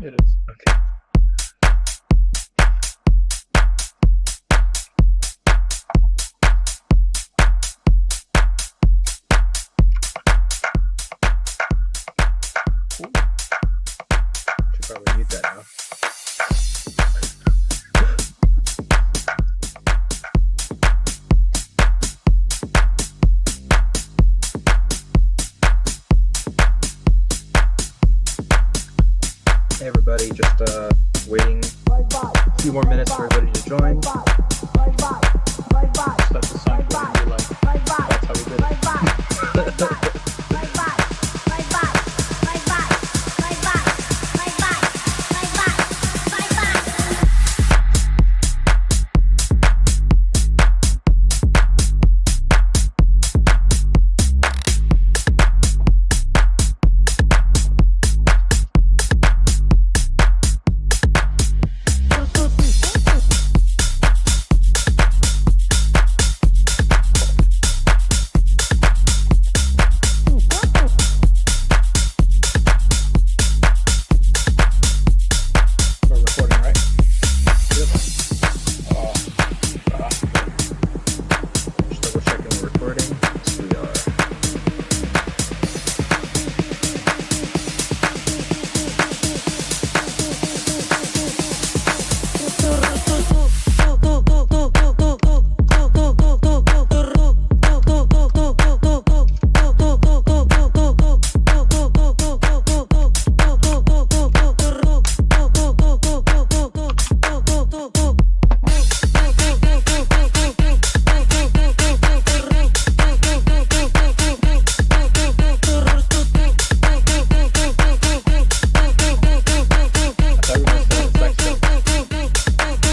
It is. Okay. Should probably mute that now. Hey everybody, just waiting a few more minutes for everybody to join. Let the song play and be like, that's how we did it. We're recording, right? Just double checking we're recording. Yes, we are. I thought we were still in sex stuff.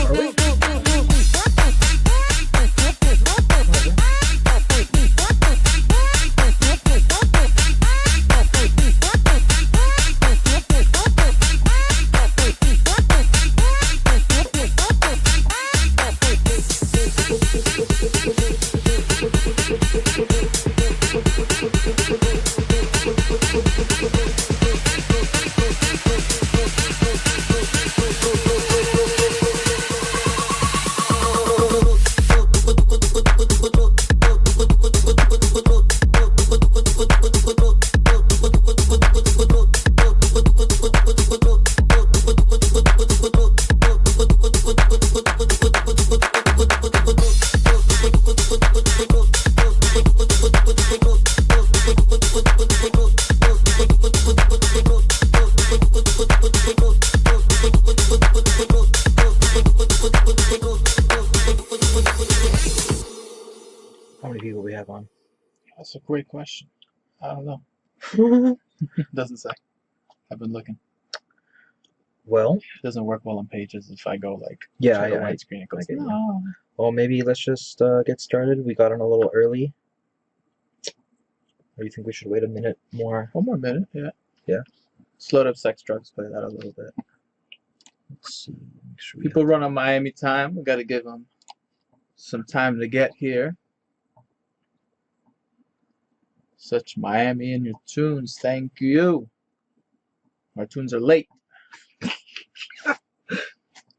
Are we? How many people we have on? That's a great question. I don't know. Doesn't say. I've been looking. Well, It doesn't work well on pages if I go like yeah, try to I widescreen. It goes, get you. no. well, maybe let's just get started. We got on a little early. Or you think we should wait a minute more? One more minute, yeah. Yeah. Slowed up sex drugs, play that a little bit. Let's see. Make sure we People run on Miami time. We got to give them some time to get here. Such Miami in your tunes. Thank you. Our tunes are late.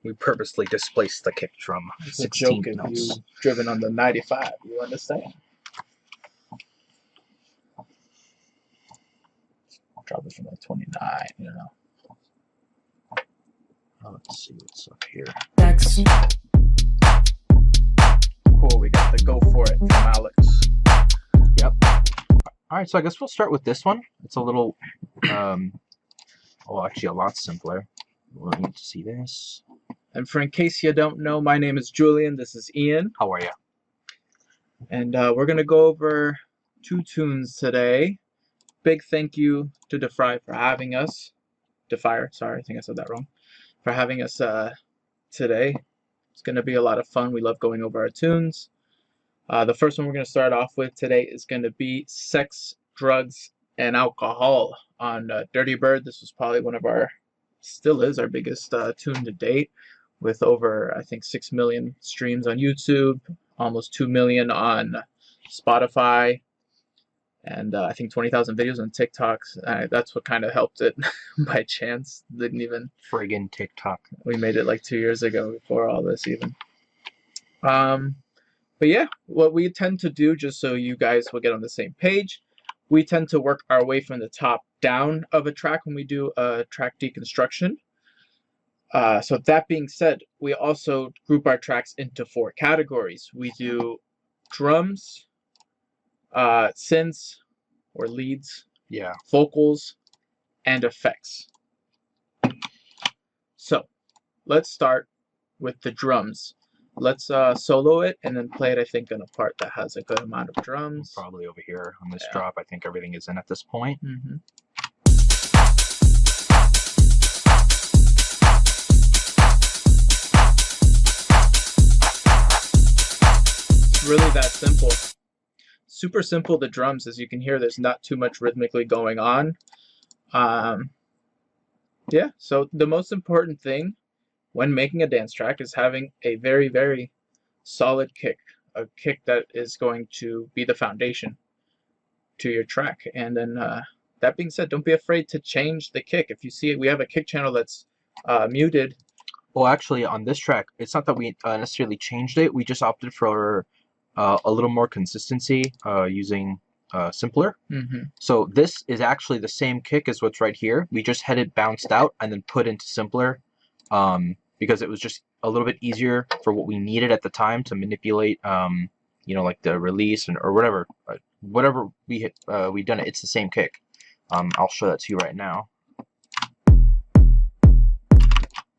we purposely displaced the kick drum. It's a 16 joke if notes. you've driven on the 95. You understand? Drop it from like 29, you know. Let's see what's up here. Cool, we got the Go For It from Alex. Yep. All right, so I guess we'll start with this one. It's a little, well, actually a lot simpler. We'll need to see this. And for in case you don't know, my name is Julian. This is Ian. How are you? And we're going to go over 2 tunes today. Big thank you to Defy for having us. Defire, sorry, I think I said that wrong. For having us today. It's going to be a lot of fun. We love going over our tunes. The first one we're going to start off with today is going to be Sex, Drugs, and Alcohol on Dirty Bird. This was probably one of our, still is our biggest tune to date, with over, I think, 6 million streams on YouTube, almost 2 million on Spotify. and I think 20,000 videos on TikTok. That's what kind of helped it by chance. Didn't even Friggin' TikTok. We made it like 2 years ago before all this even. But yeah, what we tend to do, just so you guys will get on the same page, we tend to work our way from the top down of a track when we do a track deconstruction. So that being said, we also group our tracks into 4 categories. We do drums, synths or leads, Yeah. vocals, and effects. So let's start with the drums. Let's solo it and then play it, I think, on a part that has a good amount of drums. Probably over here on this Yeah. drop. I think everything is in at this point. Mm-hmm. It's really that simple. Super simple, the drums. As you can hear, there's not too much rhythmically going on. Yeah, so the most important thing when making a dance track is having a very, very solid kick, a kick that is going to be the foundation to your track. And then that being said, don't be afraid to change the kick. If you see it, we have a kick channel that's muted. Well, actually, on this track, it's not that we necessarily changed it. We just opted for a little more consistency using Simpler. Mm-hmm. So this is actually the same kick as what's right here. We just had it bounced out and then put into Simpler because it was just a little bit easier for what we needed at the time to manipulate, you know, like the release or whatever. Whatever we done it, it's the same kick. I'll show that to you right now.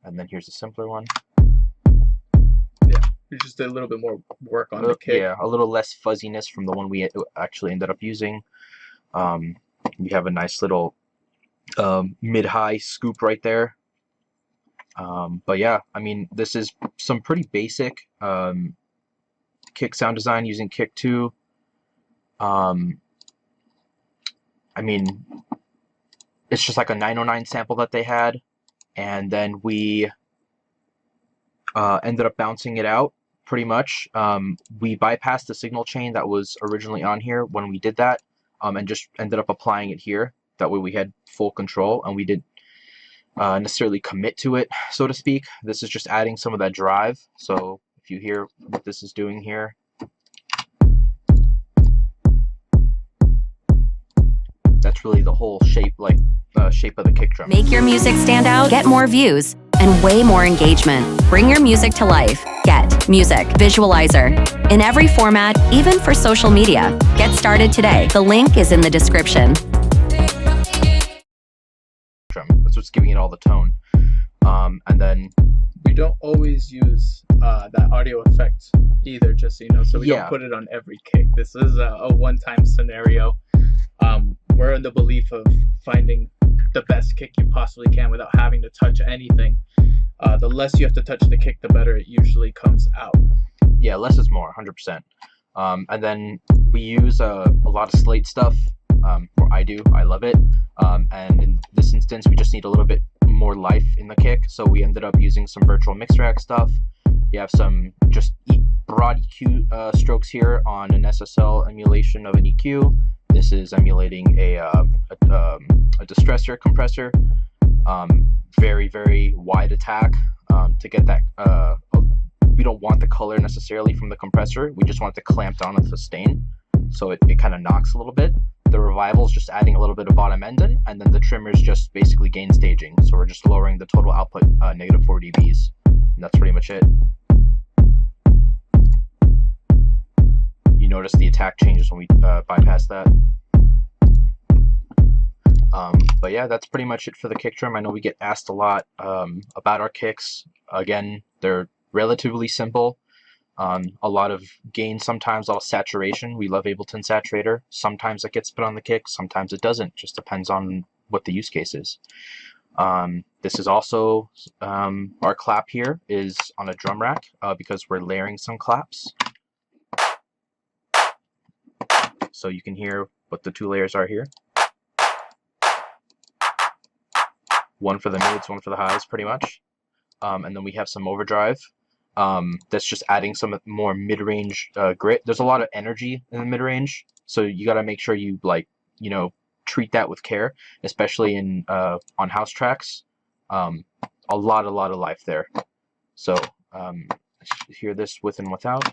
And then here's a simpler one. Yeah, we just did a little bit more work on the kick. Yeah, a little less fuzziness from the one we actually ended up using. We have a nice little mid-high scoop right there. But yeah, I mean, this is some pretty basic kick sound design using Kick 2. I mean, it's just like a 909 sample that they had, and then we ended up bouncing it out pretty much. We bypassed the signal chain that was originally on here when we did that, and just ended up applying it here. That way we had full control, and we didn't necessarily commit to it, so to speak. This is just adding some of that drive. So if you hear what this is doing here, that's really the whole shape, like shape of the kick drum. Make your music stand out, get more views, and way more engagement. Bring your music to life. Get Music Visualizer in every format, even for social media. Get started today. The link is in the description. That's what's giving it all the tone. And then we don't always use that audio effect either, just so you know. So we don't put it on every kick. This is a one-time scenario. We're in the belief of finding the best kick you possibly can without having to touch anything. The less you have to touch the kick, the better it usually comes out. Yeah, less is more, 100%. And then we use a lot of Slate stuff, or I do, I love it. And in this instance, we just need a little bit more life in the kick, so we ended up using some virtual mix rack stuff. You have some just broad EQ strokes here on an SSL emulation of an EQ. This is emulating a distressor compressor. Very, very wide attack to get that. We don't want the color necessarily from the compressor. We just want it to clamp down on the sustain, so it kind of knocks a little bit. The revival is just adding a little bit of bottom end in, and then the trimmer is just basically gain staging. So we're just lowering the total output negative 4 dBs, and that's pretty much it. You notice the attack changes when we bypass that. But yeah, that's pretty much it for the kick drum. I know we get asked a lot about our kicks. Again, they're relatively simple. A lot of gain, sometimes a lot of saturation. We love Ableton Saturator. Sometimes it gets put on the kick, sometimes it doesn't. Just depends on what the use case is. This is also, our clap here is on a drum rack because we're layering some claps. So you can hear what the 2 layers are here. One for the mids, one for the highs, pretty much. And then we have some overdrive. That's just adding some more mid-range grit. There's a lot of energy in the mid-range, So you got to make sure you treat that with care, especially in on house tracks. A lot of life there. So hear this with and without.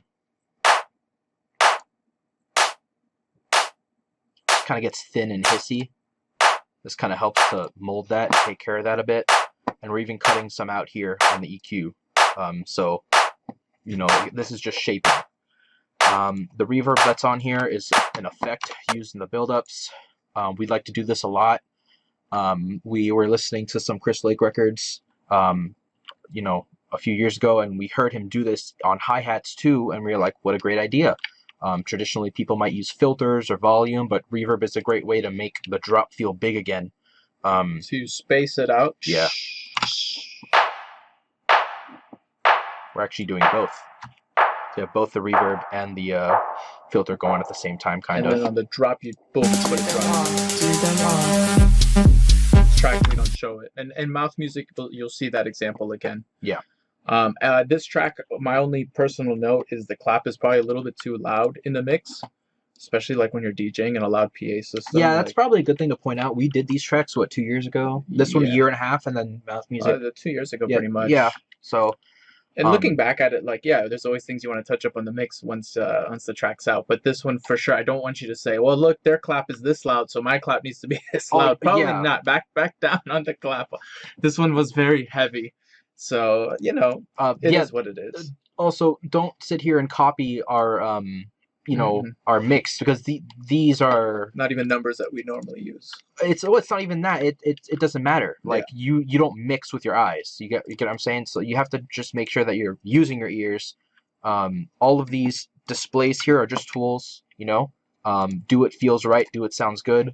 Kind of gets thin and hissy. This kind of helps to mold that and take care of that a bit. And we're even cutting some out here on the EQ. So, this is just shaping. The reverb that's on here is an effect used in the buildups. We'd like to do this a lot. We were listening to some Chris Lake records, a few years ago, and we heard him do this on hi-hats too, and we were like, what a great idea. Traditionally, people might use filters or volume, but reverb is a great way to make the drop feel big again. So you space it out. Yeah. We're actually doing both. So you have both the reverb and the filter going at the same time, kind of. And then on the drop, you boom, put it drop. Track, we don't show it. And in Mouth Music, you'll see that example again. Yeah. This track, my only personal note is the clap is probably a little bit too loud in the mix, especially like when you're DJing in a loud PA system. Yeah, that's probably a good thing to point out. We did these tracks, 2 years ago? This one a year and a half, and then Mouth Music. 2 years ago, pretty much. Yeah, so... And looking back at it, there's always things you want to touch up on the mix once the track's out. But this one, for sure, I don't want you to say, well, look, their clap is this loud, so my clap needs to be this loud. Probably not. Back down on the clap. This one was very heavy. So, it is what it is. Also, don't sit here and copy our, our mix, because these are... Not even numbers that we normally use. It's not even that. It doesn't matter. Like, you don't mix with your eyes. You get what I'm saying? So you have to just make sure that you're using your ears. All of these displays here are just tools, do what feels right, do what sounds good.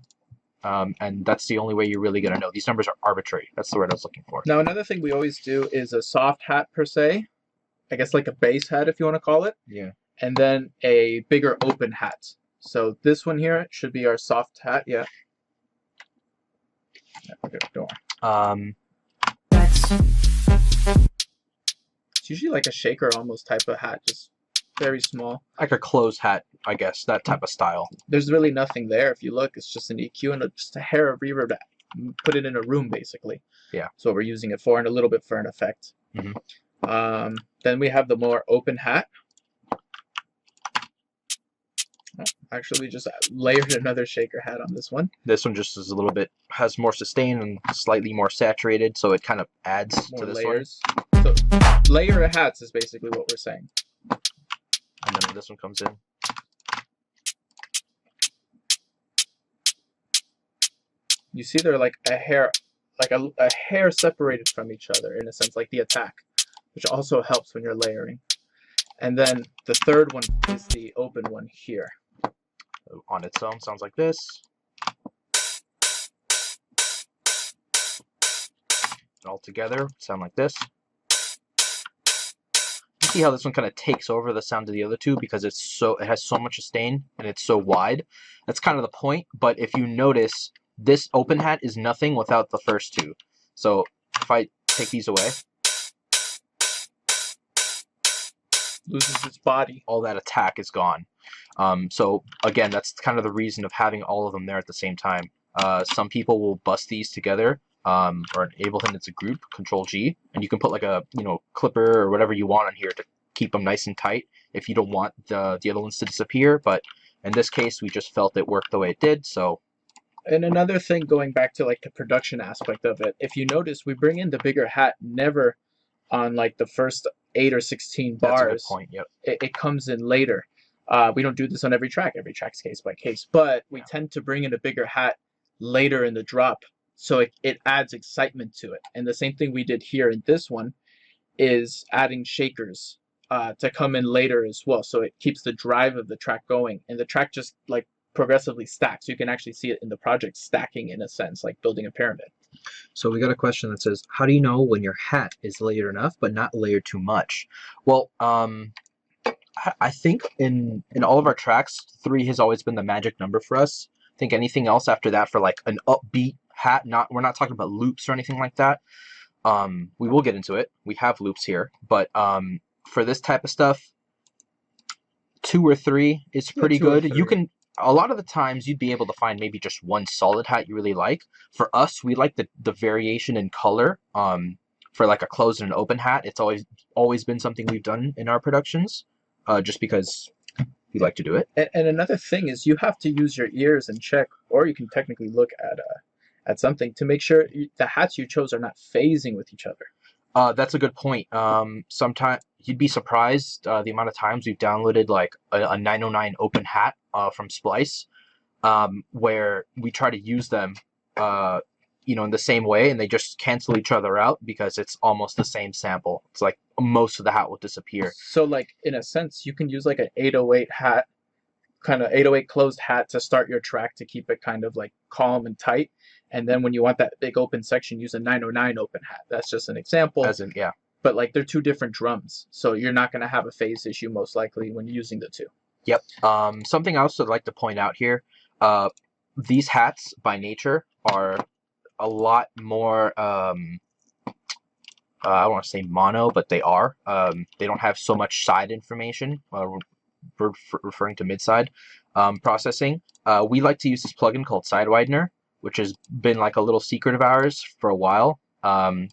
And that's the only way you're really going to know. These numbers are arbitrary. That's the word I was looking for. Now, another thing we always do is a soft hat, per se. I guess like a bass hat, if you want to call it. Yeah. And then a bigger open hat. So this one here should be our soft hat. Yeah. Okay, go on. It's usually like a shaker almost type of hat, just very small. Like a closed hat, I guess, that type of style. There's really nothing there. If you look, it's just an EQ and just a hair of reverb to put it in a room, basically. Yeah. That's what we're using it for, and a little bit for an effect. Mm-hmm. Then we have the more open hat. Actually, just layered another shaker hat on this one. This one just is a little bit, has more sustain and slightly more saturated, so it kind of adds more to this layers. So layer of hats is basically what we're saying. And then this one comes in. You see they're like a hair, a hair separated from each other in a sense, like the attack, which also helps when you're layering. And then the third one is the open one here. On its own, sounds like this. All together, sound like this. You see how this one kind of takes over the sound of the other two because it has so much sustain and it's so wide. That's kind of the point. But if you notice, this open hat is nothing without the first two. So if I take these away, loses its body. All that attack is gone. So again, that's kind of the reason of having all of them there at the same time. Some people will bust these together, or in Ableton it's a group, Control G, and you can put like a clipper or whatever you want on here to keep them nice and tight if you don't want the other ones to disappear. But in this case, we just felt it worked the way it did. So. And another thing, going back to like the production aspect of it, if you notice, we bring in the bigger hat never on like the first 8 or 16 bars. That's a good point. Yep. It comes in later. We don't do this on every track. Every track's case by case, but we tend to bring in a bigger hat later in the drop, so it adds excitement to it. And the same thing we did here in this one is adding shakers to come in later as well, so it keeps the drive of the track going, and the track just like progressively stacks. You can actually see it in the project stacking, in a sense, like building a pyramid. So we got a question that says, how do you know when your hat is layered enough but not layered too much? Well, I think in all of our tracks, 3 has always been the magic number for us. I think anything else after that for like an upbeat hat, we're not talking about loops or anything like that. We will get into it. We have loops here, but for this type of stuff, 2 or 3 is pretty good. You can a lot of the times you'd be able to find maybe just one solid hat you really like. For us, we like the variation in color. For like a closed and an open hat, it's always been something we've done in our productions, just because we like to do it. And another thing is you have to use your ears and check, or you can technically look at something to make sure the hats you chose are not phasing with each other. That's a good point. Sometimes you'd be surprised the amount of times we've downloaded like a 909 open hat from Splice, where we try to use them, in the same way, and they just cancel each other out because it's almost the same sample. It's like most of the hat will disappear. So like in a sense, you can use like an 808 hat, kind of 808 closed hat to start your track to keep it kind of like calm and tight. And then when you want that big open section, use a 909 open hat. That's just an example. As in, yeah. But like they're two different drums, so you're not going to have a phase issue most likely when using the two. Yep. Something else I'd like to point out here, these hats by nature are a lot more, I don't want to say mono, but they are. They don't have so much side information, referring to mid-side processing. We like to use this plugin called Side Widener, which has been like a little secret of ours for a while. I'll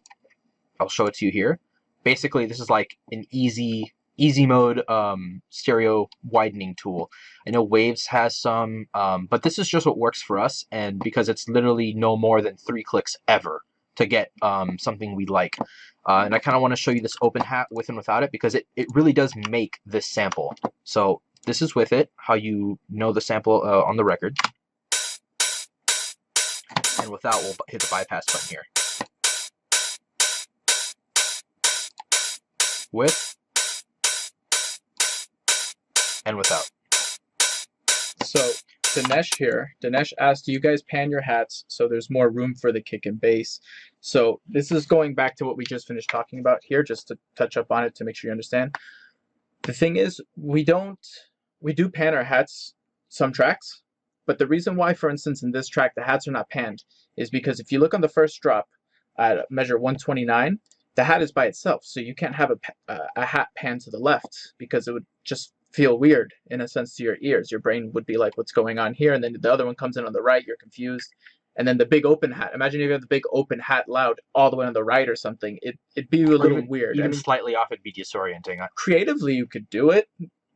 show it to you here. Basically, this is like an easy mode stereo widening tool. I know Waves has some, but this is just what works for us, and because it's literally no more than 3 clicks ever to get something we like. And I kind of want to show you this open hat with and without it, because it really does make this sample. So this is with it, how you know the sample on the record. And without, we'll hit the bypass button here. With and without. So Dinesh asked, do you guys pan your hats so there's more room for the kick and bass? So this is going back to what we just finished talking about here, just to touch up on it to make sure you understand. The thing is, we do pan our hats some tracks, but the reason why, for instance, in this track, the hats are not panned is because if you look on the first drop at measure 129, the hat is by itself, so you can't have a hat pan to the left because it would just feel weird in a sense to your ears. Your brain would be like, what's going on here? And then the other one comes in on the right, you're confused. And then the big open hat, imagine if you have the big open hat loud all the way on the right or something, it'd be a little weird. Even slightly off, it'd be disorienting. Creatively, you could do it.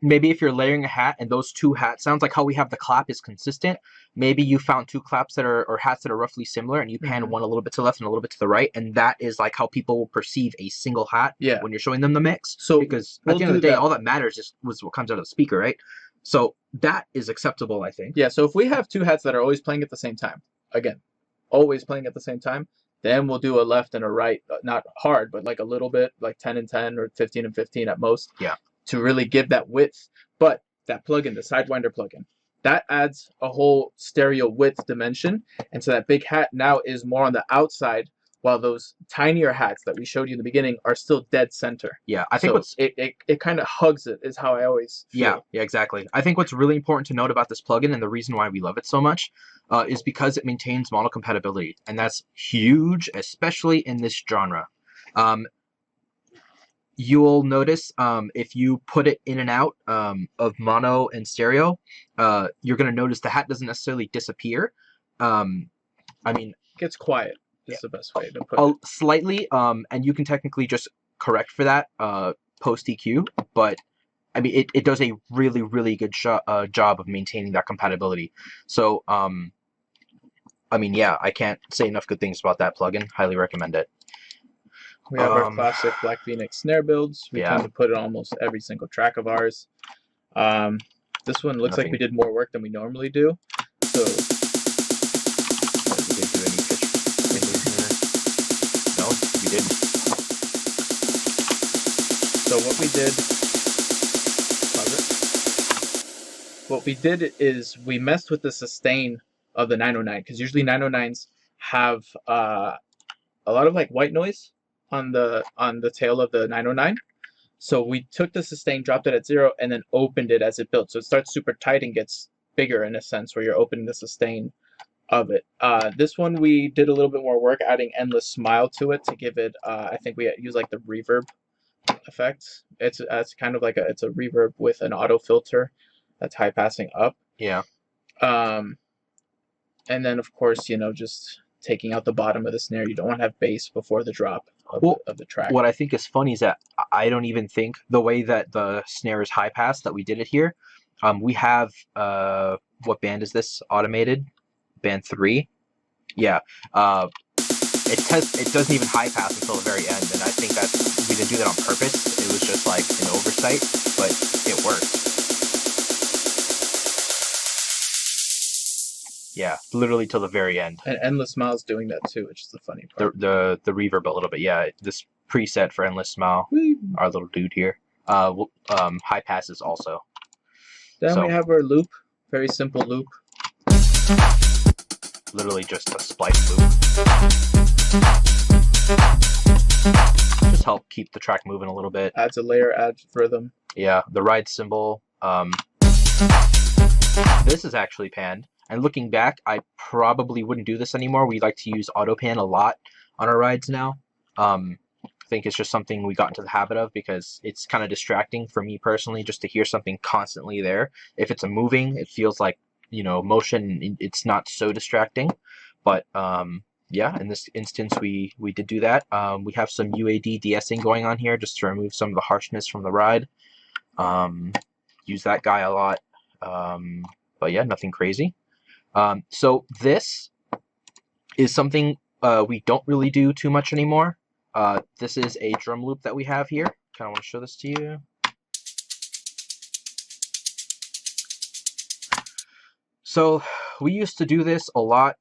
Maybe if you're layering a hat and those two hat sounds, like how we have the clap is consistent, maybe you found two claps that are, or hats that are roughly similar, and you pan one a little bit to the left and a little bit to the right, and that is like how people will perceive a single hat when you're showing them the mix. So because at the end of the day, all that matters was what comes out of the speaker, right? So that is acceptable, I think. Yeah, so if we have two hats that are always playing at the same time, again, always playing at the same time, then we'll do a left and a right, not hard, but like a little bit, like 10 and 10 or 15 and 15 at most. Yeah. To really give that width. But that plugin, the Sidewinder plugin, that adds a whole stereo width dimension. And so that big hat now is more on the outside, while those tinier hats that we showed you in the beginning are still dead center. Yeah, I think so it kind of hugs it, is how I always feel. Yeah, exactly. I think what's really important to note about this plugin, and the reason why we love it so much, is because it maintains mono compatibility. And that's huge, especially in this genre. You'll notice if you put it in and out of mono and stereo, you're going to notice the hat doesn't necessarily disappear. I mean, it gets quiet. Is the best way to put it. Slightly, and you can technically just correct for that post EQ, but I mean, it does a really, really good job of maintaining that compatibility. So, I mean, yeah, I can't say enough good things about that plugin. Highly recommend it. We have our classic Black Phoenix snare builds. We tend to put it on almost every single track of ours. This one looks like we did more work than we normally do. So we didn't do any pitch changes here. No, we didn't. So what we did is we messed with the sustain of the 909, because usually 909s have a lot of like white noise on the tail of the 909. So we took the sustain, dropped it at 0, and then opened it as it built. So it starts super tight and gets bigger in a sense where you're opening the sustain of it. This one we did a little bit more work adding Endless Smile to it to give it, I think we use like the reverb effect. It's kind of like it's a reverb with an auto filter that's high passing up. Yeah. And then of course, just taking out the bottom of the snare. You don't want to have bass before the drop of the track. What I think is funny is that I don't even think the way that the snare is high pass that we did it here. We have what band is this? Automated band 3. Yeah. It doesn't even high pass until the very end, and I think that we didn't do that on purpose. It was just like an oversight, but it worked. Yeah, literally till the very end. And Endless Smile's doing that too, which is the funny part. The reverb a little bit. Yeah, this preset for Endless Smile, our little dude here. High passes also. Then we have our loop, very simple loop. Literally just a splice loop. Just help keep the track moving a little bit. Adds a layer, adds rhythm. Yeah, the ride cymbal. This is actually panned. And looking back, I probably wouldn't do this anymore. We like to use auto pan a lot on our rides now. I think it's just something we got into the habit of because it's kind of distracting for me personally just to hear something constantly there. If it's a moving, it feels like, motion, it's not so distracting. But yeah, in this instance, we did do that. We have some UAD de-essing going on here just to remove some of the harshness from the ride. Use that guy a lot. But yeah, nothing crazy. So this is something we don't really do too much anymore. This is a drum loop that we have here. Kind of want to show this to you. So we used to do this a lot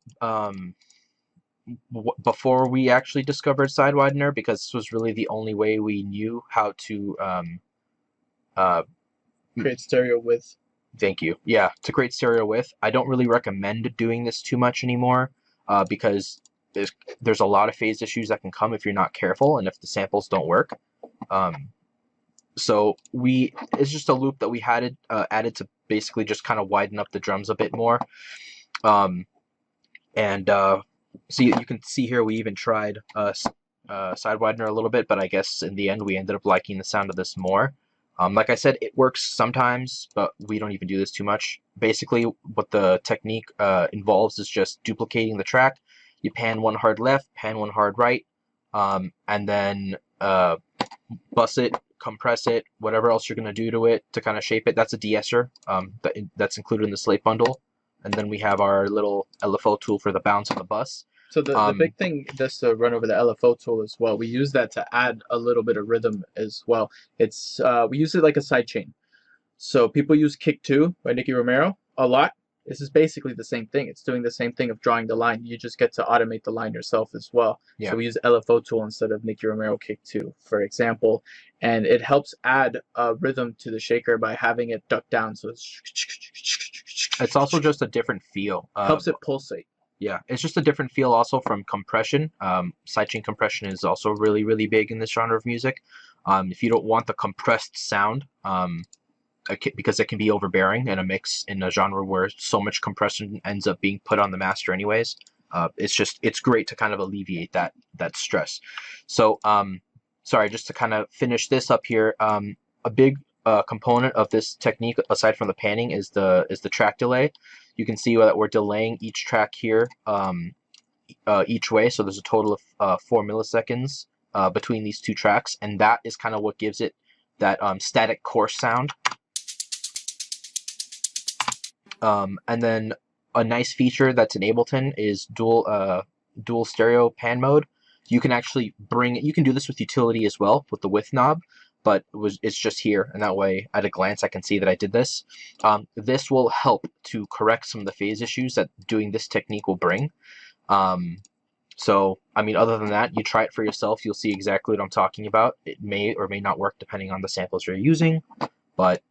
before we actually discovered Sidewinder, because this was really the only way we knew how to create stereo width. Thank you. Yeah, to create stereo width. I don't really recommend doing this too much anymore because there's a lot of phase issues that can come if you're not careful and if the samples don't work. So it's just a loop that we had added to basically just kind of widen up the drums a bit more. So you can see here we even tried Sidewinder a little bit, but I guess in the end we ended up liking the sound of this more. Like I said, it works sometimes, but we don't even do this too much. Basically, what the technique involves is just duplicating the track. You pan one hard left, pan one hard right, and then bus it, compress it, whatever else you're going to do to it to kind of shape it. That's a de-esser that's included in the Slate bundle. And then we have our little LFO tool for the bounce on the bus. So the big thing, just to run over the LFO tool as well, we use that to add a little bit of rhythm as well. It's we use it like a sidechain. So people use Kick 2 by Nicky Romero a lot. This is basically the same thing. It's doing the same thing of drawing the line. You just get to automate the line yourself as well. Yeah. So we use LFO tool instead of Nicky Romero Kick 2, for example. And it helps add a rhythm to the shaker by having it duck down. So it's also just a different feel. Helps it pulsate. Yeah, it's just a different feel also from compression. Sidechain compression is also really, really big in this genre of music. If you don't want the compressed sound, because it can be overbearing in a mix in a genre where so much compression ends up being put on the master anyways, it's great to kind of alleviate that stress. So, sorry, just to kind of finish this up here, a big component of this technique, aside from the panning, is the track delay. You can see that we're delaying each track here each way, so there's a total of 4 milliseconds between these two tracks, and that is kind of what gives it that static coarse sound. And then a nice feature that's in Ableton is dual stereo pan mode. You can actually you can do this with utility as well with the width knob, but it's just here, and that way at a glance I can see that I did this. This will help to correct some of the phase issues that doing this technique will bring. So, I mean, other than that, you try it for yourself, you'll see exactly what I'm talking about. It may or may not work depending on the samples you're using, but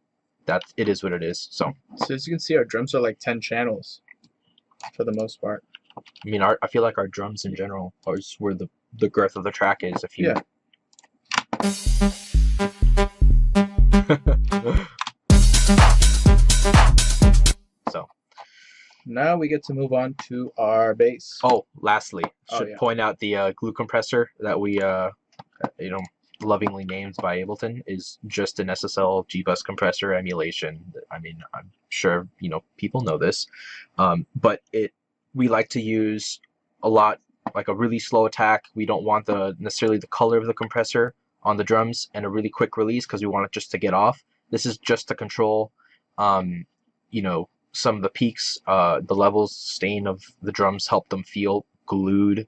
it is what it is. So as you can see, our drums are like 10 channels for the most part. I mean, I feel like our drums in general are where the girth of the track is. If you yeah. So now we get to move on to our bass. Oh, lastly, should point out the glue compressor that we lovingly named by Ableton, is just an SSL G-Bus compressor emulation. I mean, I'm sure people know this, but we like to use a lot like a really slow attack. We don't want necessarily the color of the compressor on the drums, and a really quick release because we want it just to get off. This is just to control, some of the peaks, the levels, sustain of the drums, help them feel glued.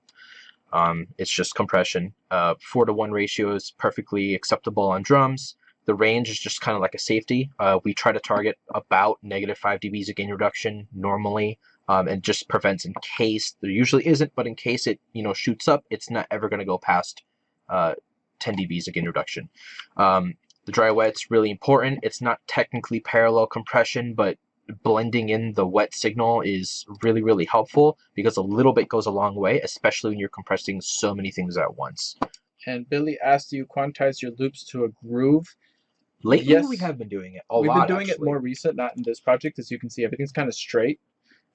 It's just compression. 4:1 ratio is perfectly acceptable on drums. The range is just kind of like a safety. We try to target about -5 dBs of gain reduction normally, and just prevents in case there usually isn't, but in case it shoots up, it's not ever going to go past 10 dBs of gain reduction. The dry wet's really important. It's not technically parallel compression, but blending in the wet signal is really, really helpful because a little bit goes a long way, especially when you're compressing so many things at once. And Billy asked, do you quantize your loops to a groove? Lately, Yes. we have been doing it We've lot, been doing actually. it more recent, not in this project. As you can see, everything's kind of straight.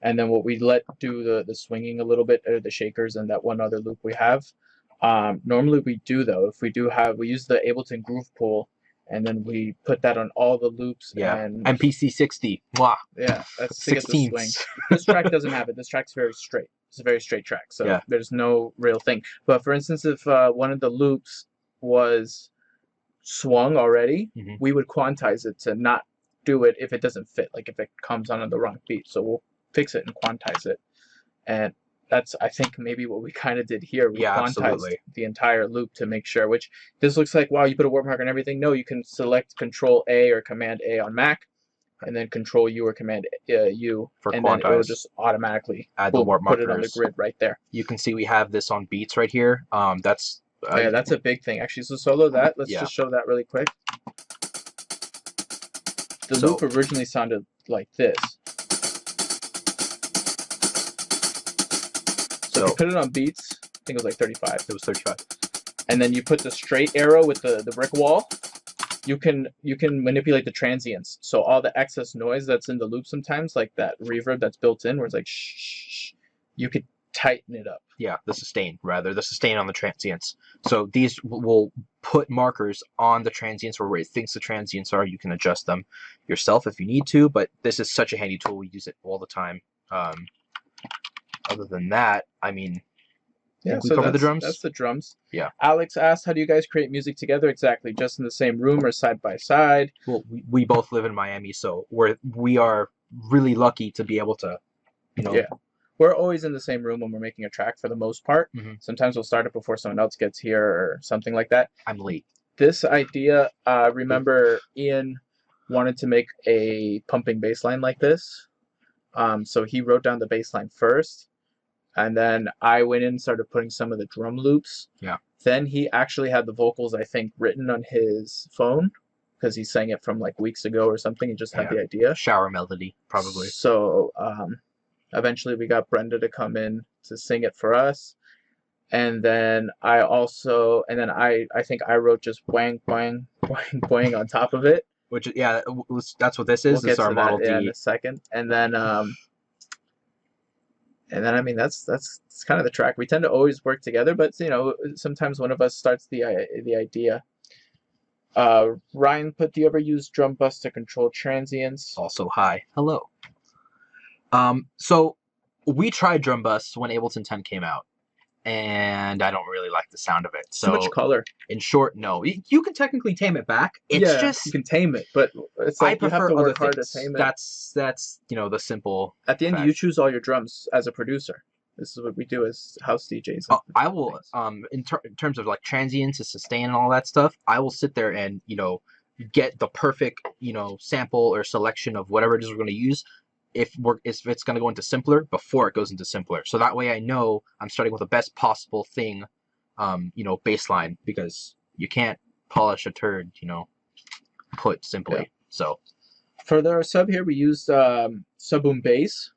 And then what we let do the swinging a little bit, or the shakers, and that one other loop we have. Normally we do, though, if we use the Ableton Groove Pool, and then we put that on all the loops. Yeah. And MPC 60. Mwah. yeah, that's to get the swing. 16ths. This track doesn't have it. This track's very straight. It's a very straight track, so Yeah. there's no real thing. But for instance, if one of the loops was swung already, Mhm. we would quantize it to not do it if it doesn't fit, like if it comes on the wrong beat. So we'll fix it and quantize it. And that's, I think, maybe what we kind of did here. We Yeah, quantized absolutely. the entire loop to make sure, which this looks like, wow, you put a warp marker and everything. No, you can select Control A or Command A on Mac, and then Control U or Command U, For and then it will quantize. just automatically Add the warp put it on the markers. grid right there. You can see we have this on beats right here. That's Yeah, that's a big thing, actually. So solo that. Let's Yeah. just show that really quick. The So- loop originally sounded like this. So if you put it on beats, I think it was like 35. It was 35. And then you put the straight arrow with the brick wall, you can manipulate the transients. So all the excess noise that's in the loop sometimes, like that reverb that's built in, where it's like shh, shh, shh, you could tighten it up. Yeah, the sustain on the transients. So these will put markers on the transients where it thinks the transients are. You can adjust them yourself if you need to, but this is such a handy tool. We use it all the time. Other than that, I mean, Yeah, we so cover the that's- drums? That's the drums. Yeah. Alex asked, how do you guys create music together exactly? Just in the same room or side by side? well, we both live in Miami, so we are really lucky to be able to, Yeah. We're always in the same room when we're making a track for the most part. Mhm. Sometimes we'll start it before someone else gets here or something like that. I'm late. This idea, remember Ian wanted to make a pumping bass line like this. So he wrote down the bass line first, and then I went in and started putting some of the drum loops. Yeah. Then he actually had the vocals, I think, written on his phone because he sang it from like weeks ago or something. He just had Yeah. the idea. Shower melody, probably. So eventually we got Brenda to come in to sing it for us. And then I think I wrote just wang, wang, wang, wang on top of it. Which, yeah, that's what this is. We'll This is get our to Model that, in D. a second. And then I mean that's kind of the track. We tend to always work together, but sometimes one of us starts the idea. Ryan put, do you ever use drum bus to control transients? Also, hi. Hello. So we tried Drum Bus when Ableton 10 came out, and I don't really like the sound of it. Too So much color. in short, no. You can technically tame it back. It's Yeah, just you can tame it, but it's I like you prefer have to other work hard to things. tame it. That's the simple. At the end, fact. you choose all your drums as a producer. This is what we do as house DJs. I will in terms of like transients and sustain and all that stuff. I will sit there and get the perfect sample or selection of whatever it is we're going to use. If it's going to go into simpler before it goes into simpler, so that way I know I'm starting with the best possible thing, baseline, because you can't polish a turd, put simply. Yeah. So For the sub here, we used Subboom Bass.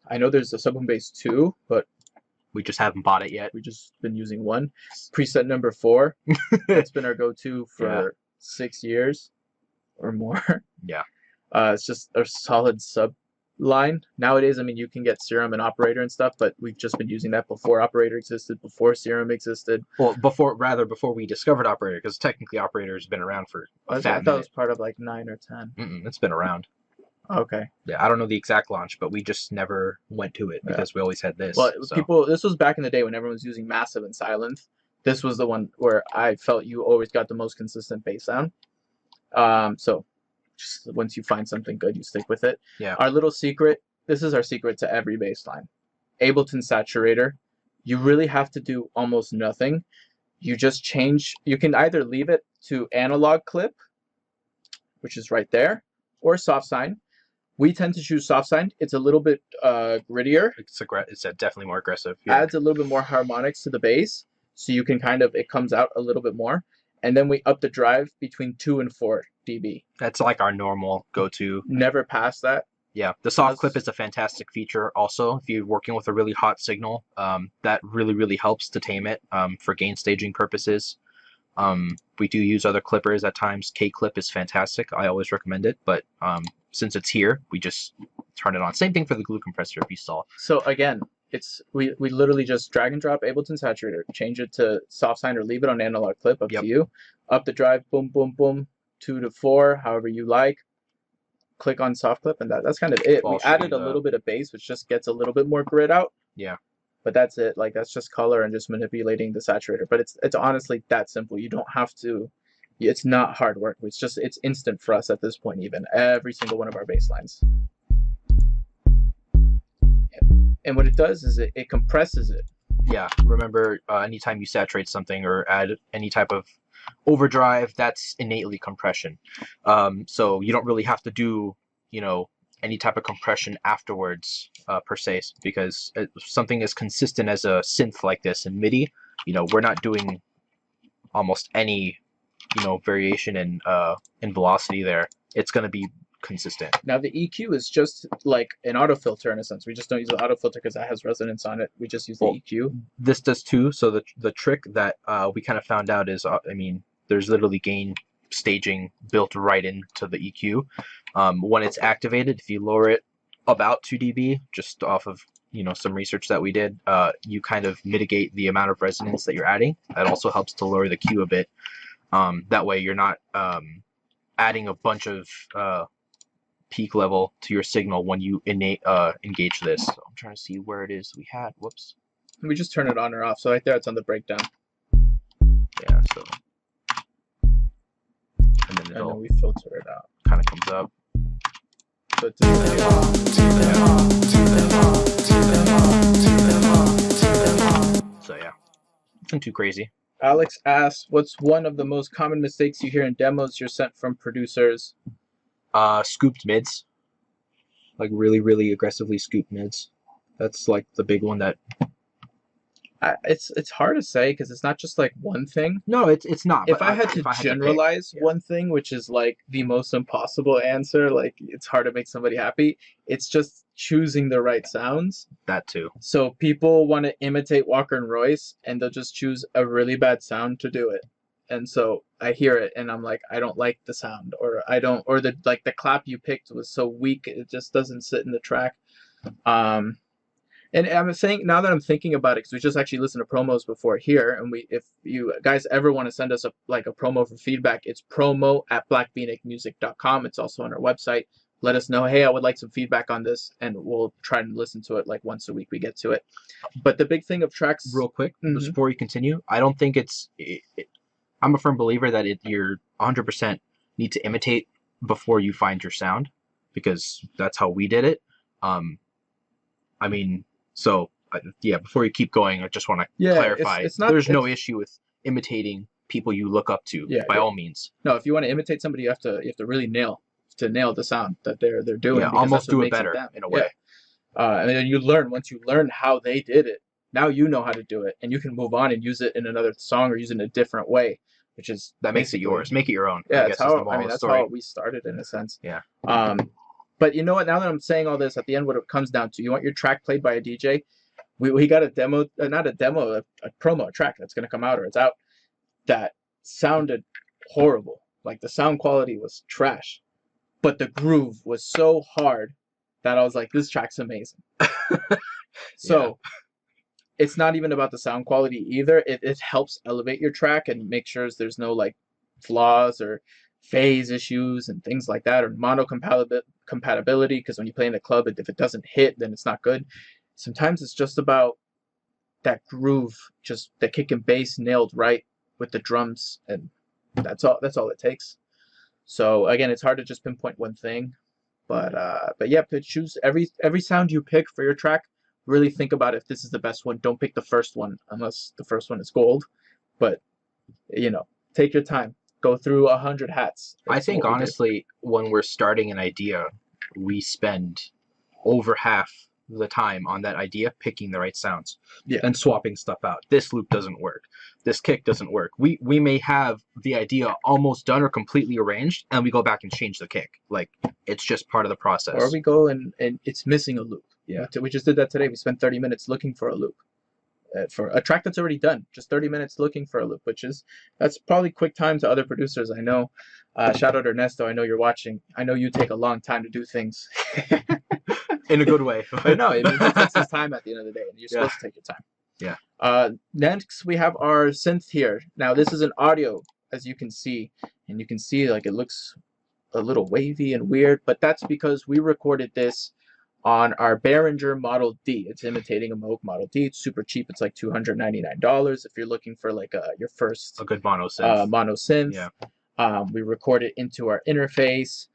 I know there's a Subboom Bass 2, but we just haven't bought it yet. we just been using one. Preset number 4. That's been our go-to for 6 years or more. Yeah. It's just a solid sub line. Nowadays, I mean, you can get Serum and Operator and stuff, but we've just been using that before Operator existed, before Serum existed. Well, before we discovered Operator, because technically Operator's been around for a I fat thought it was minute. part of like 9 or 10. It's been around. Okay. Yeah, I don't know the exact launch, but we just never went to it because we always had this. Well, so. this was back in the day when everyone was using Massive and Sylenth. This was the one where I felt you always got the most consistent bass sound. So just once you find something good, you stick with it. Yeah. Our little secret, this is our secret to every bass line. Ableton Saturator, you really have to do almost nothing. You just change, you can either leave it to analog clip, which is right there, or soft sign. We tend to choose soft sign. It's a little bit grittier. It's definitely more aggressive. Yeah. Adds a little bit more harmonics to the bass, so you can it comes out a little bit more. And then we up the drive between 2 and 4 dB. That's like our normal go-to. Never past that. Yeah, the soft clip is a fantastic feature also. If you're working with a really hot signal, that really helps to tame it for gain staging purposes. We do use other clippers at times. K-Clip is fantastic. I always recommend it, but since it's here, we just turn it on. Same thing for the glue compressor if you saw. So again, we literally just drag and drop Ableton Saturator, change it to soft sign or leave it on analog clip, up to you. Up the drive, boom, boom, boom, 2 to 4, however you like. Click on soft clip, and that's kind of it. We added a little bit of bass, which just gets a little bit more grit out. Yeah. But that's it. Like, that's just color and just manipulating the saturator. But it's honestly that simple. You don't have to. It's not hard work. It's instant for us at this point. Even every single one of our bass lines. And what it does is it compresses it. Yeah. Remember, anytime you saturate something or add any type of overdrive, that's innately compression. So you don't really have to do, any type of compression afterwards per se, because something as consistent as a synth like this in MIDI, we're not doing almost any, variation in velocity there. It's going to be consistent. Now the EQ is just like an auto filter in a sense. We just don't use the auto filter because that has resonance on it. We just use the EQ. This does too. So the trick that we kind of found out is, there's literally gain staging built right into the EQ. When it's activated, if you lower it about 2 dB, just off of some research that we did, you kind of mitigate the amount of resonance that you're adding. That also helps to lower the Q a bit. That way you're not adding a bunch of peak level to your signal when you engage this. So I'm trying to see where it is we had. Whoops. We just turn it on or off. So right there, it's on the breakdown. Yeah. So. And then we filter it out. Kind of comes up. So So yeah, nothing too crazy. Alex asks, what's one of the most common mistakes you hear in demos you're sent from producers? Scooped mids. Like really aggressively scooped mids. That's like the big one that... It's hard to say because it's not just like one thing. No, it's not. If I had to generalize one thing, which is like the most impossible answer, like it's hard to make somebody happy, it's just choosing the right sounds. That too. So people want to imitate Walker and Royce, and they'll just choose a really bad sound to do it. And so I hear it, and I'm like, I don't like the sound, or the clap you picked was so weak, it just doesn't sit in the track. And I'm saying, now that I'm thinking about it, because we just actually listened to promos before here, and if you guys ever want to send us a promo for feedback, it's promo@blackphoenixmusic.com. It's also on our website. Let us know, hey, I would like some feedback on this, and we'll try and listen to it like once a week we get to it. But the big thing of tracks... Real quick, before you continue, I don't think I'm a firm believer that you're 100% need to imitate before you find your sound, because that's how we did it. So, yeah, before you keep going, I just want to clarify. There's no issue with imitating people you look up to, by all means. No, if you want to imitate somebody, you have to really nail the sound that they're doing. Yeah, almost do it better in a way. And then once you learn how they did it, now you know how to do it, and you can move on and use it in another song or use it in a different way, which is... That makes it yours. Make it your own. Yeah, that's how we started, in a sense. Yeah. But you know what? Now that I'm saying all this, at the end, what it comes down to, you want your track played by a DJ? We got a demo, not a demo, a promo track that's going to come out, or it's out, that sounded horrible. Like, the sound quality was trash. But the groove was so hard that I was like, this track's amazing. So it's not even about the sound quality either. It helps elevate your track and make sure there's no like flaws or phase issues and things like that, or mono compatibility, because when you play in the club, if it doesn't hit, then it's not good. Sometimes it's just about that groove, just the kick and bass nailed right with the drums, and that's all it takes. So again, it's hard to just pinpoint one thing, but yeah, choose every sound you pick for your track. Really think about if this is the best one. Don't pick the first one unless the first one is gold. But take your time. Go through 100 hats. I think honestly, when we're starting an idea, we spend over half the time on that idea picking the right sounds and swapping stuff out. This loop doesn't work. This kick doesn't work. We may have the idea almost done or completely arranged, and we go back and change the kick. Like, it's just part of the process. Or we go and it's missing a loop. Yeah. We just did that today. We spent 30 minutes looking for a loop. For a track that's already done, just 30 minutes looking for a loop, that's probably quick time to other producers I know. Shout out Ernesto, I know you're watching. I know you take a long time to do things. In a good way. But no, it takes his time at the end of the day, and you're supposed to take your time. Yeah. Next, we have our synth here. Now, this is an audio, as you can see, and you can see like it looks a little wavy and weird, but that's because we recorded this on our Behringer Model D. It's imitating a Moog Model D. It's super cheap. It's like $299 if you're looking for like your first a good mono synth. Mono synth. Yeah. We record it into our interface.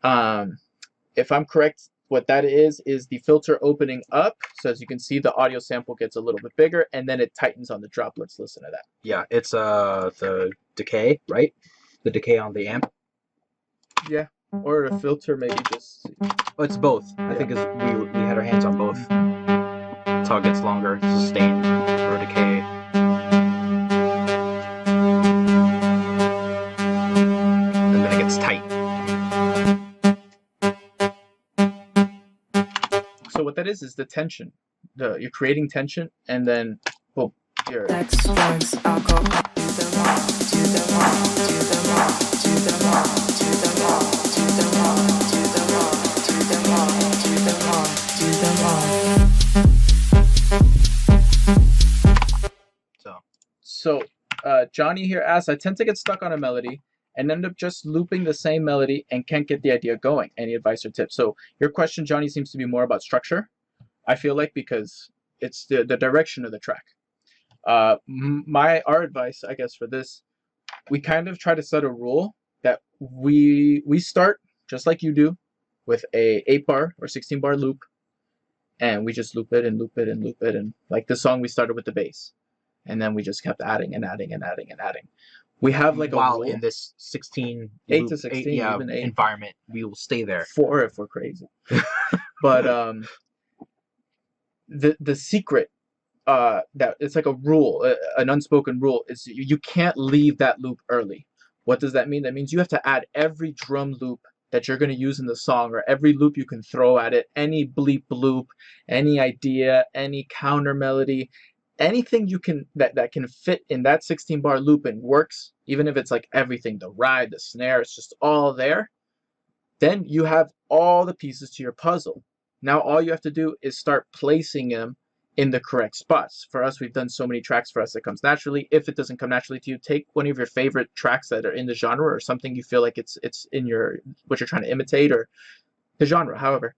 If I'm correct, what that is the filter opening up. So as you can see, the audio sample gets a little bit bigger, and then it tightens on the drop. Let's listen to that. Yeah, it's the decay, right? The decay on the amp. Yeah. Or a filter, maybe just. Oh, it's both. I think we had our hands on both. That's how it gets longer. Sustain or decay. And then it gets tight. So what that is the tension. You're creating tension, and then boom, you're. Sex, drugs, alcohol, to the wall, to the wall, to the wall, to the wall, to the wall, to the wall, to the wall, to the wall, to the wall, to the So. So, Johnny here asks, I tend to get stuck on a melody and end up just looping the same melody and can't get the idea going. Any advice or tips? So your question, Johnny, seems to be more about structure, I feel like, because it's the direction of the track. Our advice, I guess, for this, we kind of try to set a rule that we start, just like you do, with a 8-bar or 16-bar loop, and we just loop it and loop it and loop it. And like this song, we started with the bass, and then we just kept adding and adding and adding and adding. We have like a rule. In this 16 8 loop, to 16 even 8 environment, we will stay there. 4 if we're crazy. But the secret, that it's like a rule, an unspoken rule, is you can't leave that loop early. What does that mean? That means you have to add every drum loop that you're going to use in the song, or every loop you can throw at it, any bleep loop, any idea, any counter melody, anything you can that can fit in that 16-bar loop and works, even if it's like everything, the ride, the snare, it's just all there. Then you have all the pieces to your puzzle. Now all you have to do is start placing them in the correct spots. For us, we've done so many tracks for us that comes naturally. If it doesn't come naturally to you, take one of your favorite tracks that are in the genre, or something you feel like it's in your what you're trying to imitate, or the genre, however.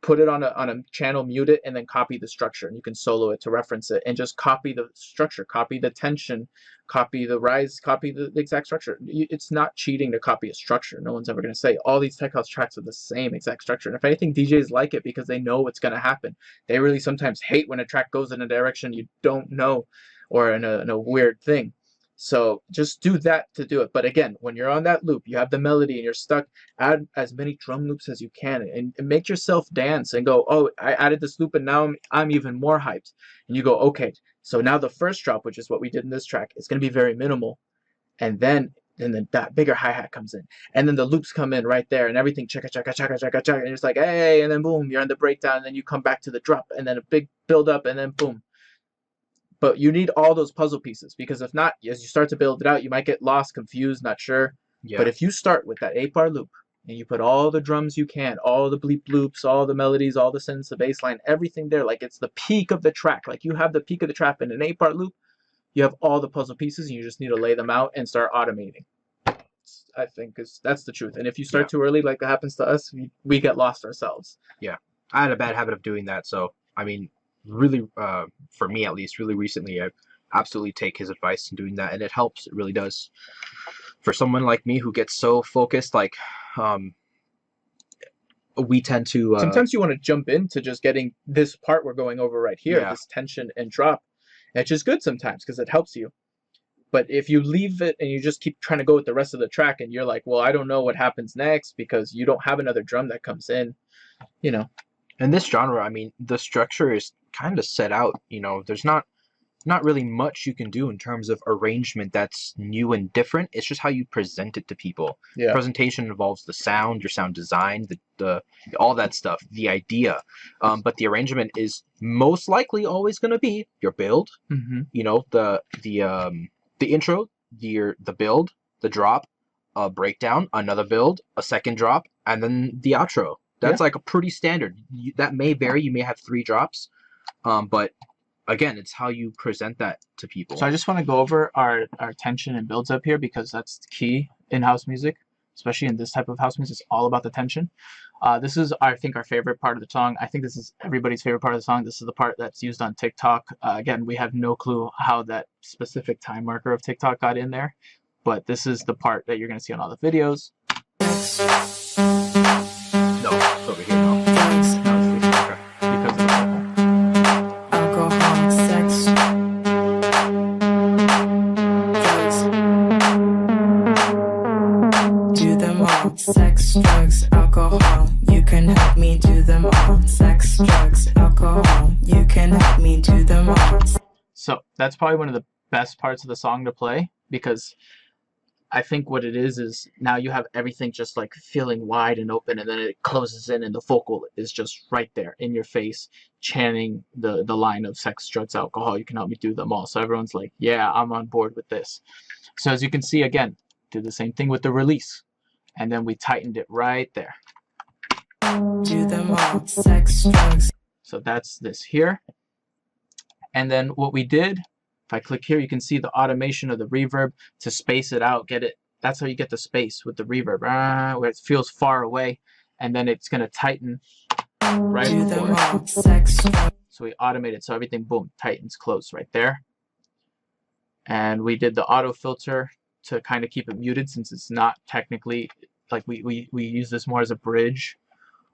Put it on a channel, mute it, and then copy the structure. And you can solo it to reference it, and just copy the structure, copy the tension, copy the rise, copy the exact structure. It's not cheating to copy a structure. No one's ever going to say all these tech house tracks are the same exact structure. And if anything, DJs like it because they know what's going to happen. They really sometimes hate when a track goes in a direction you don't know, or in a weird thing. So just do that to do it. But again, when you're on that loop, you have the melody and you're stuck, add as many drum loops as you can, and make yourself dance and go, oh, I added this loop and now I'm even more hyped. And you go, okay, so now the first drop, which is what we did in this track, is going to be very minimal. And then that bigger hi-hat comes in. And then the loops come in right there and everything, chaka, chaka, chaka, chaka, chaka. And it's like, hey, and then boom, you're on the breakdown, and then you come back to the drop, and then a big build up, and then boom. But you need all those puzzle pieces, because if not, as you start to build it out, you might get lost, confused, not sure. Yeah. But if you start with that 8-bar loop and you put all the drums you can, all the bleep bloops, all the melodies, all the synths, the bass line, everything there, like it's the peak of the track. Like you have the peak of the track in an 8-part loop, you have all the puzzle pieces, and you just need to lay them out and start automating. I think that's the truth. And if you start too early, like that happens to us, we get lost ourselves. Yeah, I had a bad habit of doing that. So I mean, really, for me at least, really recently, I absolutely take his advice in doing that, and it helps. It really does. For someone like me who gets so focused, like, we tend to. Sometimes you want to jump into just getting this part we're going over right here, this tension and drop. And it's just good sometimes because it helps you. But if you leave it and you just keep trying to go with the rest of the track and you're like, well, I don't know what happens next because you don't have another drum that comes in, you know. In this genre, I mean, the structure is kind of set out. You know, there's not really much you can do in terms of arrangement that's new and different. It's just how you present it to people. Yeah. Presentation involves the sound, your sound design, the all that stuff, the idea. But the arrangement is most likely always going to be your build. Mm-hmm. You know, the intro, the build, the drop, a breakdown, another build, a second drop, and then the outro. That's like a pretty standard. That may vary. You may have 3 drops, but again, it's how you present that to people. So I just want to go over our tension and builds up here because that's the key in house music, especially in this type of house music. It's all about the tension. This is, I think, our favorite part of the song. I think this is everybody's favorite part of the song. This is the part that's used on TikTok. Again, we have no clue how that specific time marker of TikTok got in there, but this is the part that you're going to see on all the videos. No, it's over here now. Because of the Alcohol, sex, drugs. Do them all. Sex, drugs, alcohol. You can help me do them all. Sex, drugs, alcohol. You can help me do them all. So that's probably one of the best parts of the song to play because I think what it is now you have everything just like feeling wide and open, and then it closes in and the vocal is just right there in your face chanting the line of sex, drugs, alcohol. You can help me do them all. So everyone's like, yeah, I'm on board with this. So as you can see, again, did the same thing with the release, and then we tightened it right there. Do them all. Sex, drugs. So that's this here. And then what we did, if I click here, you can see the automation of the reverb to space it out, get it. That's how you get the space with the reverb, where it feels far away, and then it's going to tighten right Do them before. all. Sex, drugs. So we automated, so everything, boom, tightens close right there. And we did the auto filter to kind of keep it muted since it's not technically, like we use this more as a bridge,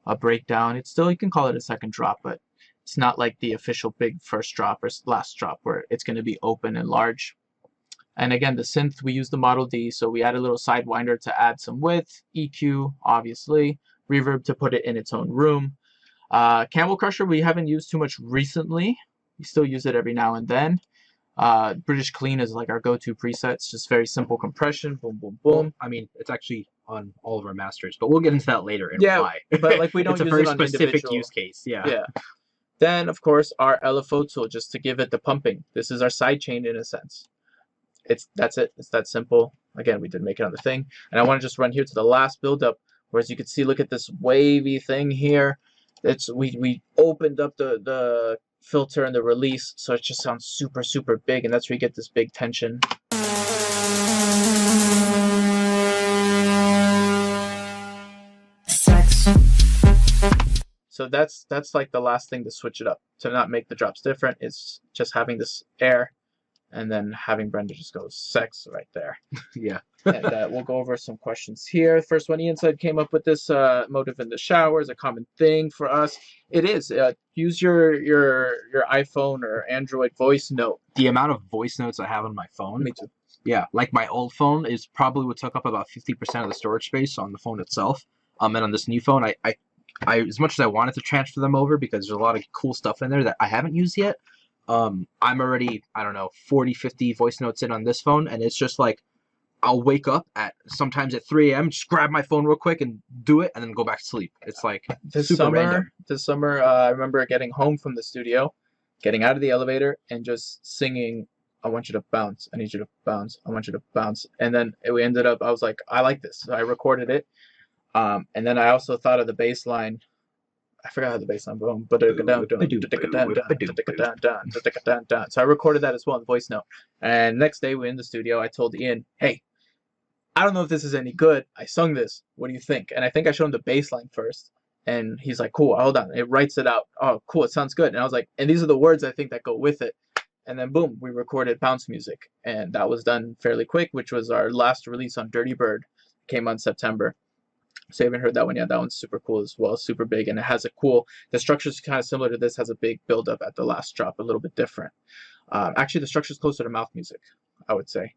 a breakdown. It's still, you can call it a second drop, but it's not like the official big first drop or last drop where it's going to be open and large. And again, the synth, we use the Model D, so we add a little Sidewinder to add some width, EQ, obviously, reverb to put it in its own room. Camel Crusher, we haven't used too much recently. We still use it every now and then. British Clean is like our go-to preset. It's just very simple compression, boom, boom, boom. Well, I mean, it's actually on all of our masters, but we'll get into that later and why. But like we don't it's a use very it on specific individual. use case. Yeah. Yeah. Then, of course, our LFO tool, just to give it the pumping. This is our sidechain in a sense. That's it. It's that simple. Again, we did make it on the thing. And I want to just run here to the last build-up, where as you can see, look at this wavy thing here. We opened up the filter and the release, so it just sounds super, super big, and that's where you get this big tension. Sex. So that's like the last thing to switch it up, to not make the drops different. It's just having this air, and then having Brenda just go sex right there. Yeah. And we'll go over some questions here. First one, Ian said, came up with this motive in the shower is a common thing for us. It is. Use your iPhone or Android voice note. The amount of voice notes I have on my phone. Me too. Yeah, like my old phone is probably what took up about 50% of the storage space on the phone itself. And on this new phone, I as much as I wanted to transfer them over because there's a lot of cool stuff in there that I haven't used yet. I'm already, I don't know, 40, 50 voice notes in on this phone, and it's just like I'll wake up sometimes at 3 a.m., just grab my phone real quick and do it, and then go back to sleep. It's like This super random. summer, I remember getting home from the studio, getting out of the elevator, and just singing, I want you to bounce, I need you to bounce, I want you to bounce. And then we ended up, I was like, I like this. So I recorded it. And then I also thought of the bass line. I forgot how the bass line boom. So I recorded that as well in the voice note. And next day we're in the studio. I told Ian, hey, I don't know if this is any good. I sung this. What do you think? And I think I showed him the bass line first. And he's like, cool, hold on. It writes it out. Oh, cool, it sounds good. And I was like, and these are the words I think that go with it. And then boom, we recorded Bounce Music. And that was done fairly quick, which was our last release on Dirty Bird. Came on September. So you haven't heard that one yet. That one's super cool as well, super big. And it has a cool, the structure's kind of similar to this, has a big build up at the last drop, a little bit different. Actually, the structure's closer to Mouth Music, I would say.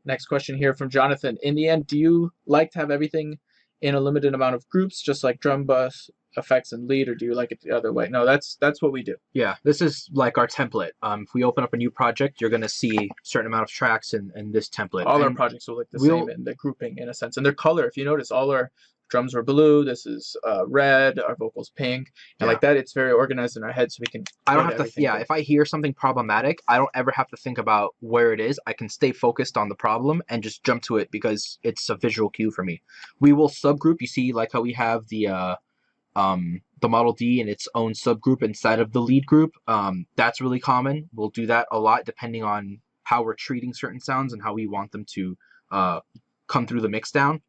Next question here from Jonathan. In the end, do you like to have everything in a limited amount of groups, just like drum, bass, effects, and lead, or do you like it the other way? No, that's what we do. Yeah, this is like our template. If we open up a new project, you're going to see a certain amount of tracks in this template. All our projects will look the same in the grouping, in a sense. And their color, if you notice, all our drums were blue, this is red, our vocals pink, and like that, it's very organized in our head, so we can. I don't have to. If I hear something problematic, I don't ever have to think about where it is. I can stay focused on the problem and just jump to it because it's a visual cue for me. We will subgroup. You see, like how we have the Model D in its own subgroup inside of the lead group. That's really common. We'll do that a lot depending on how we're treating certain sounds and how we want them to come through the mix down.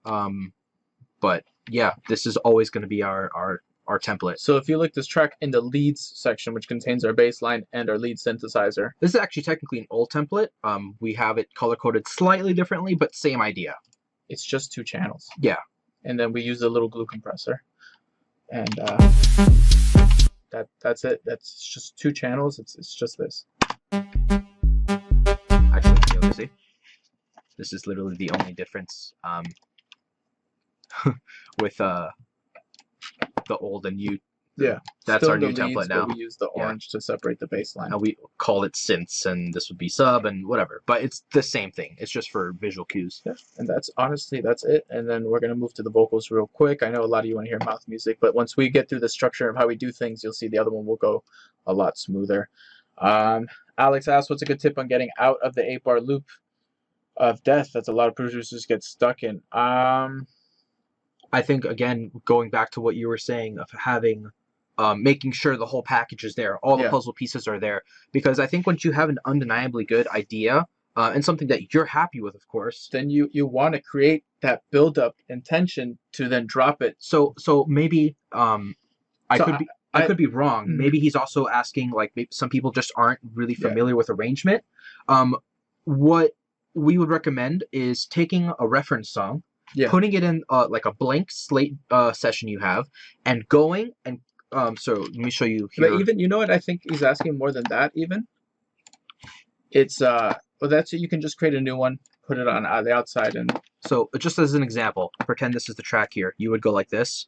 But yeah, this is always going to be our template. So if you look this track in the leads section, which contains our bass line and our lead synthesizer. This is actually technically an old template. We have it color-coded slightly differently, but same idea. It's just 2 channels. Yeah. And then we use a little glue compressor. And that's it. That's just 2 channels. It's just this. Actually, you know, see? This is literally the only difference with the old and new. Yeah, that's still our new leads, template now. But we use the orange to separate the bass line. And we call it synths, and this would be sub and whatever. But it's the same thing. It's just for visual cues. Yeah, and that's honestly that's it. And then we're gonna move to the vocals real quick. I know a lot of you want to hear mouth music, but once we get through the structure of how we do things, you'll see the other one will go a lot smoother. Alex asked, "What's a good tip on getting out of the 8-bar loop of death that a lot of producers get stuck in?" I think, again, going back to what you were saying of having, making sure the whole package is there, all the puzzle pieces are there. Because I think once you have an undeniably good idea, and something that you're happy with, of course, then you want to create that build-up intention to then drop it. So maybe, I could be wrong. Maybe he's also asking, like, maybe some people just aren't really familiar with arrangement. What we would recommend is taking a reference song, putting it in like a blank slate session you have, and going and so let me show you here. But even, you know what, I think he's asking more than that. Even it's well, that's it. You can just create a new one, put it on the outside, and so just as an example, pretend this is the track here. You would go like this,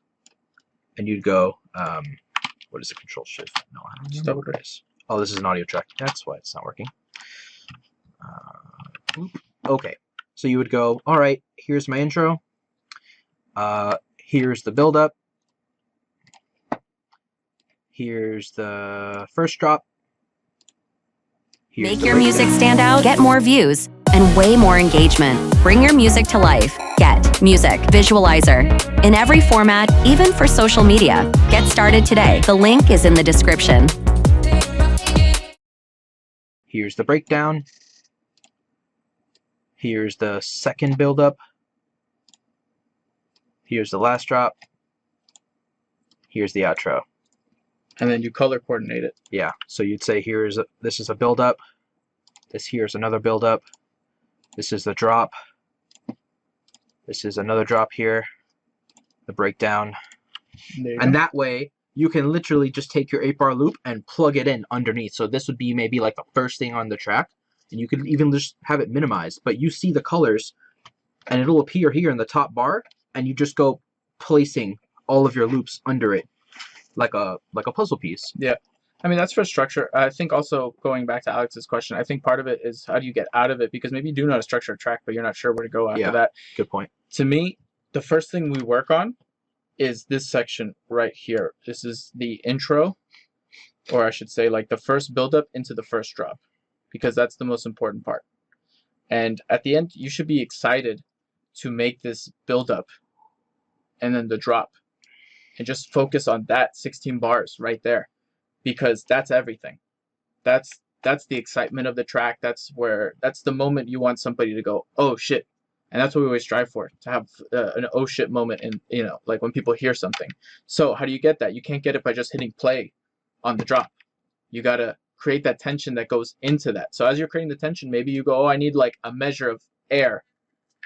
and you'd go what is it? Control Shift? No, I don't know what it is. Oh, this is an audio track. That's why it's not working. Okay. So you would go, all right, here's my intro. Here's the build-up. Here's the first drop. Make your music stand out, get more views, and way more engagement. Bring your music to life. Get Music Visualizer. In every format, even for social media. Get started today. The link is in the description. Here's the breakdown. Here's the second build-up. Here's the last drop. Here's the outro. And then you color coordinate it. Yeah. So you'd say this is a build-up. Here's another build-up. This is the drop. This is another drop here. The breakdown. And that way you can literally just take your 8-bar loop and plug it in underneath. So this would be maybe like the first thing on the track. And you could even just have it minimized, but you see the colors and it'll appear here in the top bar, and you just go placing all of your loops under it like a puzzle piece. Yeah. I mean, that's for structure. I think also going back to Alex's question, I think part of it is how do you get out of it? Because maybe you do know how to structure a track, but you're not sure where to go after that. Good point. To me, the first thing we work on is this section right here. This is the intro, or I should say like the first build-up into the first drop, because that's the most important part. And at the end, you should be excited to make this build-up and then the drop, and just focus on that 16 bars right there, because that's everything. That's the excitement of the track. That's the moment you want somebody to go, oh shit. And that's what we always strive for, to have an oh shit moment, and like when people hear something. So how do you get that? You can't get it by just hitting play on the drop. You gotta create that tension that goes into that. So as you're creating the tension, maybe you go, oh, I need like a measure of air,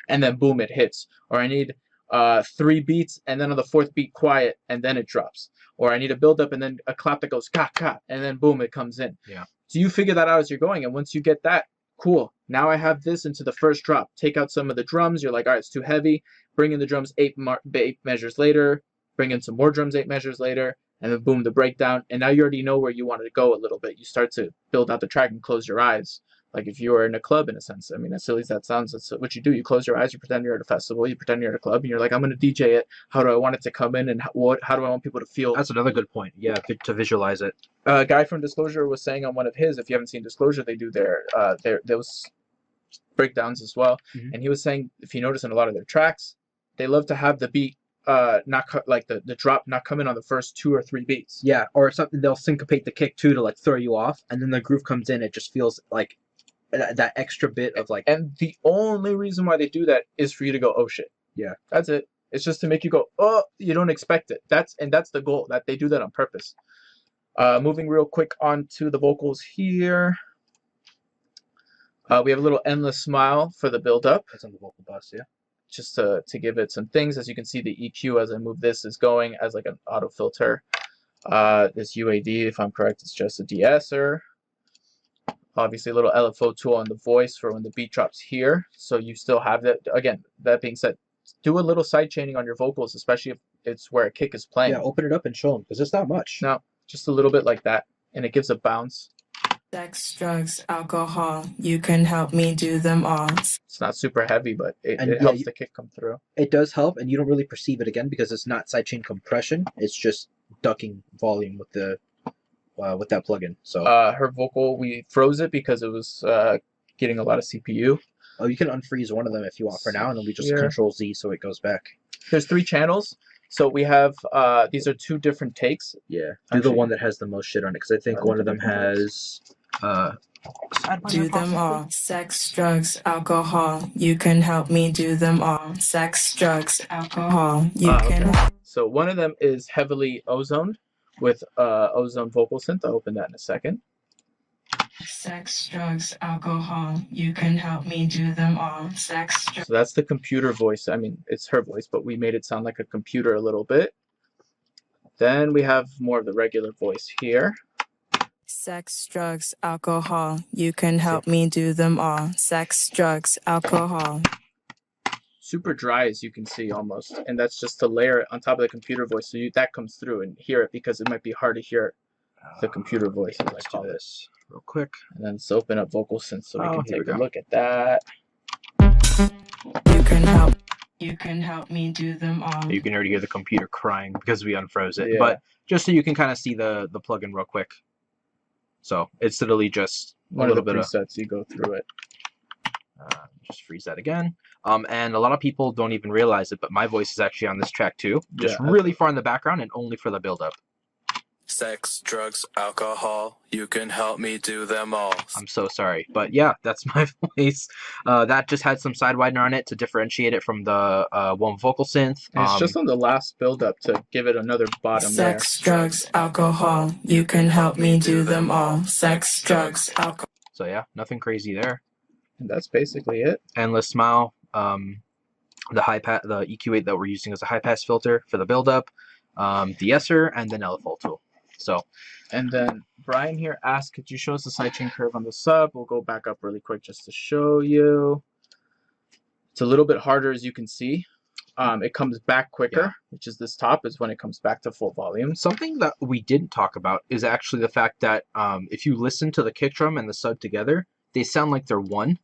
and then boom, it hits. Or I need 3 beats, and then on the 4th beat quiet, and then it drops. Or I need a build up and then a clap that goes ka ka, and then boom, it comes in. Yeah. So you figure that out as you're going, and once you get that, cool. Now I have this into the first drop. Take out some of the drums. You're like, all right, it's too heavy. Bring in the drums 8 measures later. Bring in some more drums 8 measures later, and then boom, the breakdown. And now you already know where you wanted to go a little bit. You start to build out the track and close your eyes. Like if you were in a club, in a sense. I mean, as silly as that sounds, that's what you do. You close your eyes, you pretend you're at a festival, you pretend you're at a club, and you're like, I'm going to DJ it. How do I want it to come in, and how do I want people to feel? That's another good point. Yeah, to visualize it. A guy from Disclosure was saying on one of his, if you haven't seen Disclosure, they do those breakdowns as well. Mhm. And he was saying, if you notice in a lot of their tracks, they love to have the beat not like the drop not come in on the first 2 or 3 beats. Yeah, or something, they'll syncopate the kick too to like throw you off, and then the groove comes in. It just feels like that extra bit of like. And the only reason why they do that is for you to go, oh shit. Yeah. That's it. It's just to make you go, oh, you don't expect it. That's the goal. That they do that on purpose. Moving real quick on to the vocals here. We have a little Endless Smile for the build up. That's on the vocal bus, yeah. Just to give it some things. As you can see, the EQ as I move this is going as like an auto filter. This UAD, if I'm correct, it's just a de-esser. Obviously, a little LFO tool on the voice for when the beat drops here. So you still have that. Again, that being said, do a little side chaining on your vocals, especially if it's where a kick is playing. Yeah, open it up and show them, because it's not much. No, just a little bit like that, and it gives a bounce. Sex, drugs, alcohol, you can help me do them all. It's not super heavy, but it And yeah, helps the kick come through. It does help, and you don't really perceive it again because it's not sidechain compression. It's just ducking volume with the with that plugin. So Her vocal, we froze it because it was getting a lot of CPU. oh, you can unfreeze one of them if you want for now, and then we just Here. Control Z so it goes back. There's 3 channels, so we have these are 2 different takes. Yeah, do the Actually- one that has the most shit on it, because I think one of them has. Do them all. Sex, drugs, alcohol, you can help me do them all. Sex, drugs, alcohol, you can. Okay. So one of them is heavily ozoned with ozone vocal synth. I'll open that in a second. Sex, drugs, alcohol, you can help me do them all. Sex, drugs. So that's the computer voice. I mean, it's her voice, but we made it sound like a computer a little bit. Then we have more of the regular voice here. Sex, drugs, alcohol, you can help me do them all. Sex, drugs, alcohol. Super dry, as you can see, almost. And that's just to layer it on top of the computer voice, so that comes through and hear it, because it might be hard to hear the computer voice, as I Let's call do it. this real quick. And then let's open up vocal synth so we Oh, can here we take a go. look at that. You can help. You can help me do them all. You can already hear the computer crying because we unfroze it. Yeah. But just so you can kind of see the plugin real quick. So it's literally just a One of little the bit of presets, you go through it. just freeze that again. And a lot of people don't even realize it, but my voice is actually on this track too, just Yeah, really far in the background and only for the build up. Sex, drugs, alcohol, you can help me do them all. I'm so sorry, but yeah, that's my voice. That just had some side widener on it to differentiate it from the one vocal synth. And it's just on the last build up to give it another bottom Sex, drugs, alcohol, you can help me do them all. Sex, drugs, alcohol. So yeah, nothing crazy there. there. And that's basically it. Endless Smile, the EQ8 that we're using as a high pass filter for the build up, de-esser, and then LFO tool. So And then Brian here asked, could you show us the sidechain curve on the sub? We'll go back up really quick just to show you. It's a little bit harder, as you can see. It comes back quicker, Yeah. which is this top is when it comes back to full volume. something that we didn't talk about is actually the fact that if you listen to the kick drum and the sub together, they sound like they're one,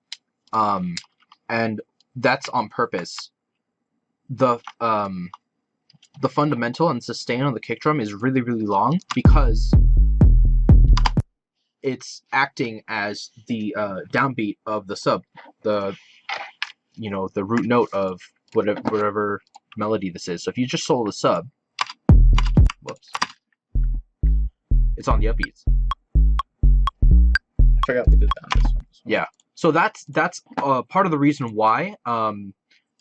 and that's on purpose. The fundamental and sustain on the kick drum is really, really long because it's acting as the downbeat of the sub, the root note of whatever melody this is. So if you just solo the sub, whoops, it's on the upbeats. I forgot we did that on this one. Yeah. So that's part of the reason why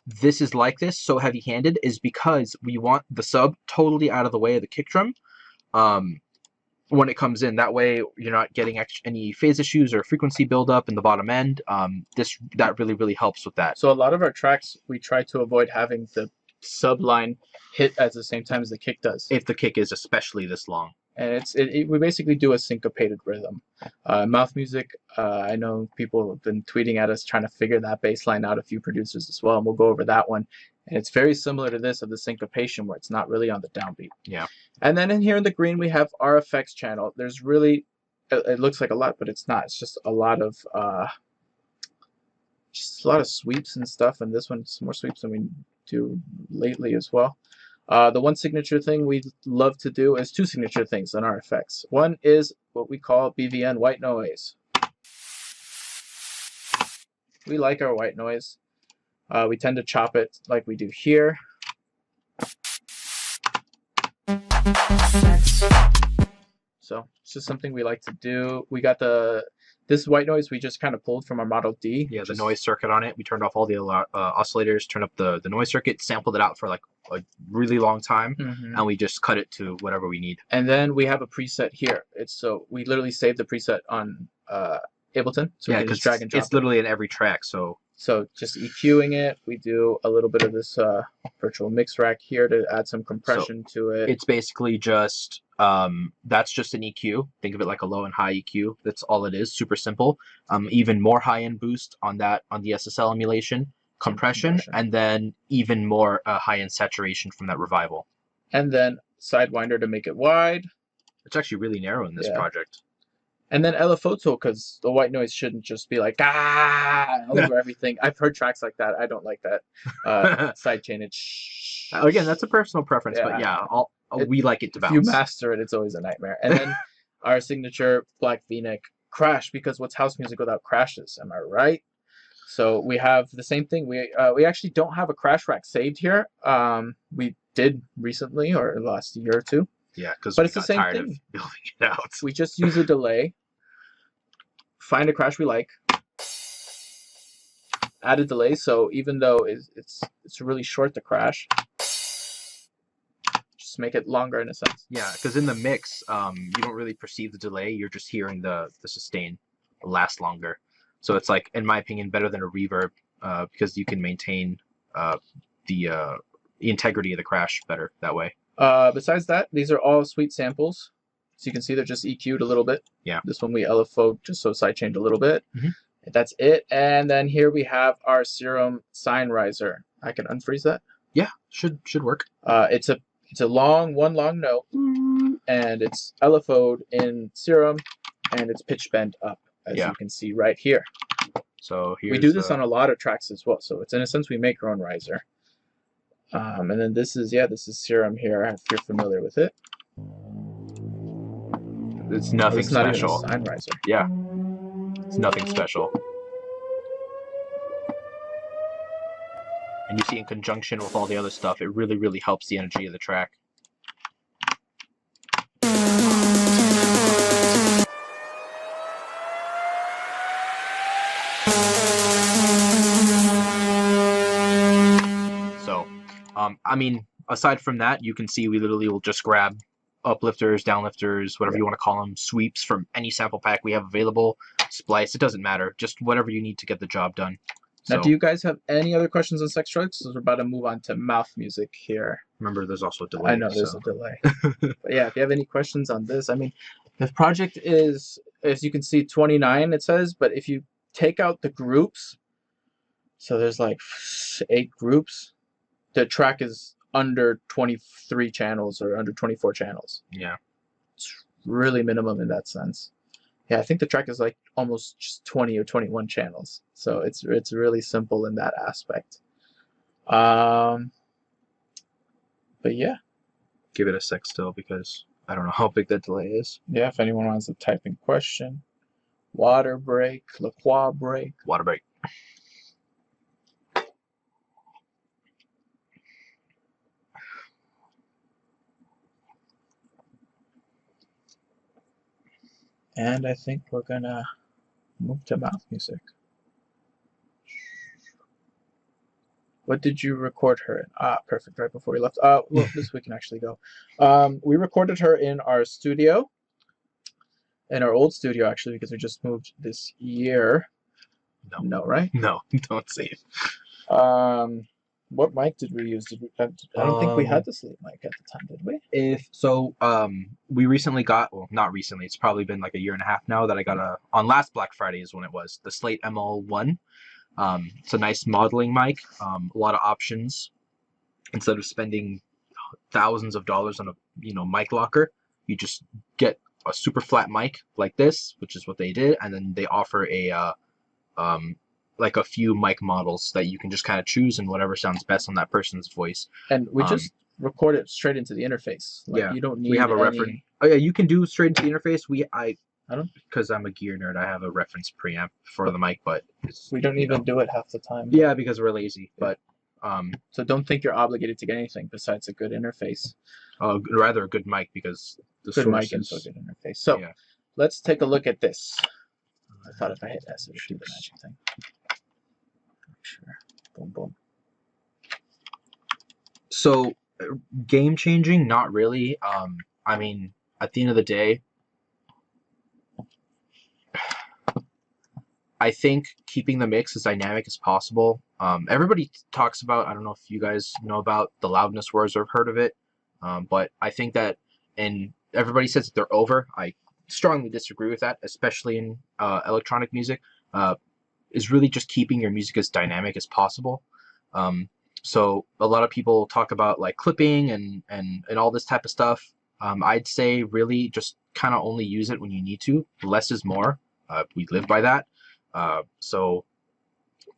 this is like this, so heavy-handed, is because we want the sub totally out of the way of the kick drum when it comes in. That way you're not getting any phase issues or frequency buildup in the bottom end. That really helps with that. So a lot of our tracks, we try to avoid having the sub line hit at the same time as the kick does. If the kick is especially this long. And we basically do a syncopated rhythm. Mouth Music, I know people have been tweeting at us trying to figure that bass line out, a few producers as well, and we'll go over that one. And it's very similar to this of the syncopation where it's not really on the downbeat. Yeah. And then in here in the green, we have our effects channel. There's really, it looks like a lot, but it's not. It's just a lot of sweeps and stuff. And this one's more sweeps than we do lately as well. The one signature thing we love to do is two signature things on our effects. One is what we call BVN white noise. We like our white noise. We tend to chop it like we do here. So it's just something we like to do. We got this white noise we just kind of pulled from our Model D. Yeah, the noise circuit on it. We turned off all the oscillators, turned up the noise circuit, sampled it out for like a really long time, and we just cut it to whatever we need. And then we have a preset here. So we literally saved the preset on Ableton. So yeah, we can just drag and drop it's literally in every track. So just EQing it, we do a little bit of this virtual mix rack here to add some compression to it. It's basically just that's just an EQ. Think of it like a low and high EQ. That's all it is. Super simple. Even more high end boost on the SSL emulation, compression, and then even more high end saturation from that revival. And then Sidewinder to make it wide. It's actually really narrow in this project. And then LFO because the white noise shouldn't just be like over everything. I've heard tracks like that. I don't like that. Sidechain it. Again, that's a personal preference, but yeah, we like it to bounce. If you master it, it's always a nightmare. And then our signature Black V-neck crash, because what's house music without crashes? Am I right? So we have the same thing. We actually don't have a crash rack saved here. We did recently, or the last year or two. Yeah, because we got the same tired thing. of building it out. We just use a delay, find a crash we like, add a delay. So even though it's really short, the crash, just make it longer in a sense. Yeah, because in the mix, you don't really perceive the delay. You're just hearing the sustain last longer. So it's like, in my opinion, better than a reverb because you can maintain the integrity of the crash better that way. Besides that, these are all sweet samples. So you can see they're just EQ'd a little bit. Yeah. This one we LFO'd just so sidechained a little bit. That's it. And then here we have our Serum Sine Riser. I can unfreeze that. Yeah, should work. It's a one long note, and it's LFO'd in Serum, and it's pitch bend up, as you can see right here. So we do this on a lot of tracks as well. So it's in a sense we make our own riser. And then this is Serum here, if you're familiar with it. It's nothing special. Not even a sine riser. Yeah. It's nothing special. And you see in conjunction with all the other stuff, it really helps the energy of the track. So, I mean, aside from that, you can see we literally will just grab uplifters, downlifters, whatever you want to call them, sweeps from any sample pack we have available, splice, it doesn't matter, just whatever you need to get the job done. Now, do you guys have any other questions on Sex Drugs? Because we're about to move on to Mouth Music here. Remember, there's also a delay. I know there's a delay. But yeah, if you have any questions on this, I mean, the project is, as you can see, 29 it says, but if you take out the groups, so there's like 8 groups, the track is under 23 channels or under 24 channels. Yeah. It's really minimum in that sense. Yeah, I think the track is like almost just 20 or 21 channels. So it's really simple in that aspect. But yeah. Give it a sec still because I don't know how big that delay is. Yeah, if anyone wants to type in question. Water break, La Croix break. Water break. And I think we're gonna move to mouth music. What did you record her in? Ah, perfect, right before we left. Well, this we can actually go. We recorded her in our studio, in our old studio, actually, because we just moved this year. No, right? No, don't say it. What mic did we use? I don't think we had the sleep mic at the time, did we? We recently got, well, not recently, it's probably been like a year and a half now that I got on last Black Friday is when it was, the Slate ML1. It's a nice modeling mic, a lot of options. Instead of spending thousands of dollars on a mic locker, you just get a super flat mic like this, which is what they did, and then they offer like a few mic models that you can just kind of choose and whatever sounds best on that person's voice. And we just record it straight into the interface. Like, yeah, you don't need. We have a reference. Oh yeah, you can do straight into the interface. I don't, because I'm a gear nerd, I have a reference preamp for the mic, but we don't even do it half the time. Yeah, because we're lazy. But so don't think you're obligated to get anything besides a good interface. Rather a good mic, because the Good source mic and is so good interface. So yeah. let's take a look at this. I thought if I hit S, it would do the magic thing. Sure. Boom, boom. So game changing, not really. I mean, at the end of the day, I think keeping the mix as dynamic as possible. Everybody talks about, I don't know if you guys know about the loudness wars or have heard of it, but I think that, and everybody says that they're over. I strongly disagree with that, especially in electronic music. Is really just keeping your music as dynamic as possible. So a lot of people talk about like clipping and all this type of stuff. I'd say really just kind of only use it when you need to. Less is more. We live by that. So,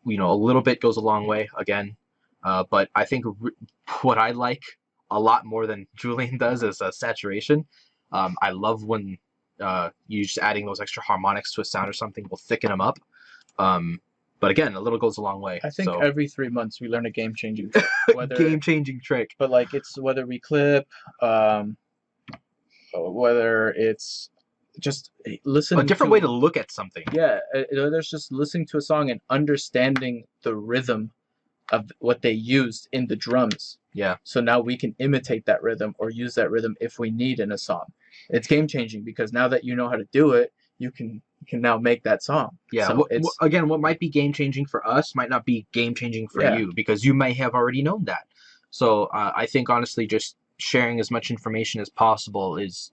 a little bit goes a long way again. But I think what I like a lot more than Julian does is saturation. I love when you just adding those extra harmonics to a sound or something will thicken them up. But again, a little goes a long way. I think so. Every 3 months we learn a game-changing Game-changing trick. But like, it's whether we clip, whether it's just listening. A different way to look at something. Yeah, there's just listening to a song and understanding the rhythm of what they used in the drums. Yeah. So now we can imitate that rhythm or use that rhythm if we need in a song. It's game-changing because now that you know how to do it, you can now make that song. Yeah. So again, what might be game-changing for us might not be game-changing for you, because you may have already known that. So I think honestly, just sharing as much information as possible is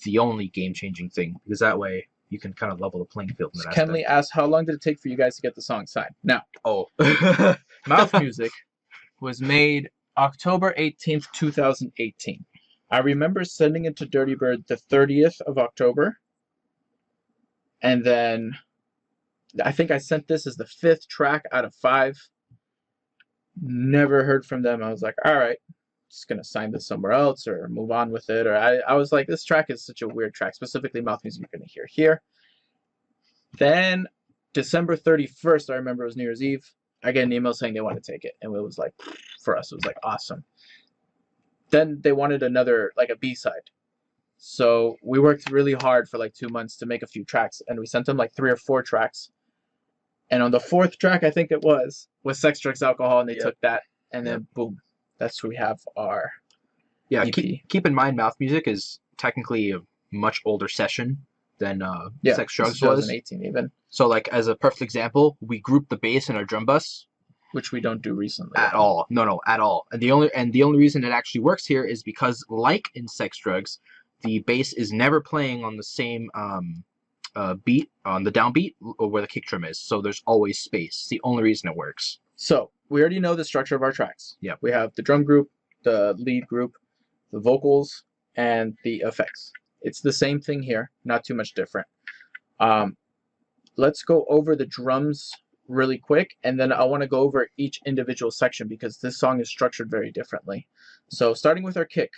the only game-changing thing, because that way you can kind of level the playing field. Kenley asked, how long did it take for you guys to get the song signed? Now, Mouth Music was made October 18th, 2018. I remember sending it to Dirty Bird the 30th of October. And then I think I sent this as the 5th track out of 5. Never heard from them. I was like, all right, just going to sign this somewhere else or move on with it. Or I was like, this track is such a weird track, specifically Mouth Music you're going to hear here. Then December 31st, I remember it was New Year's Eve. I get an email saying they want to take it. And it was like, for us, it was like awesome. Then they wanted another, like a B-side. So we worked really hard for like 2 months to make a few tracks, and we sent them like 3 or 4 tracks. And on the 4th track, I think it was Sex, Drugs, Alcohol, and they took that, and then boom, that's where we have our EP. Keep in mind, Mouth Music is technically a much older session than Sex, Drugs was. 2018 even. So like as a perfect example, we grouped the bass in our drum bus. Which we don't do recently. At all. No, at all. And the only reason it actually works here is because, like in Sex, Drugs, the bass is never playing on the same beat, on the downbeat, or where the kick drum is. So there's always space. It's the only reason it works. So we already know the structure of our tracks. Yeah. We have the drum group, the lead group, the vocals, and the effects. It's the same thing here, not too much different. Let's go over the drums really quick, and then I want to go over each individual section because this song is structured very differently. So starting with our kick.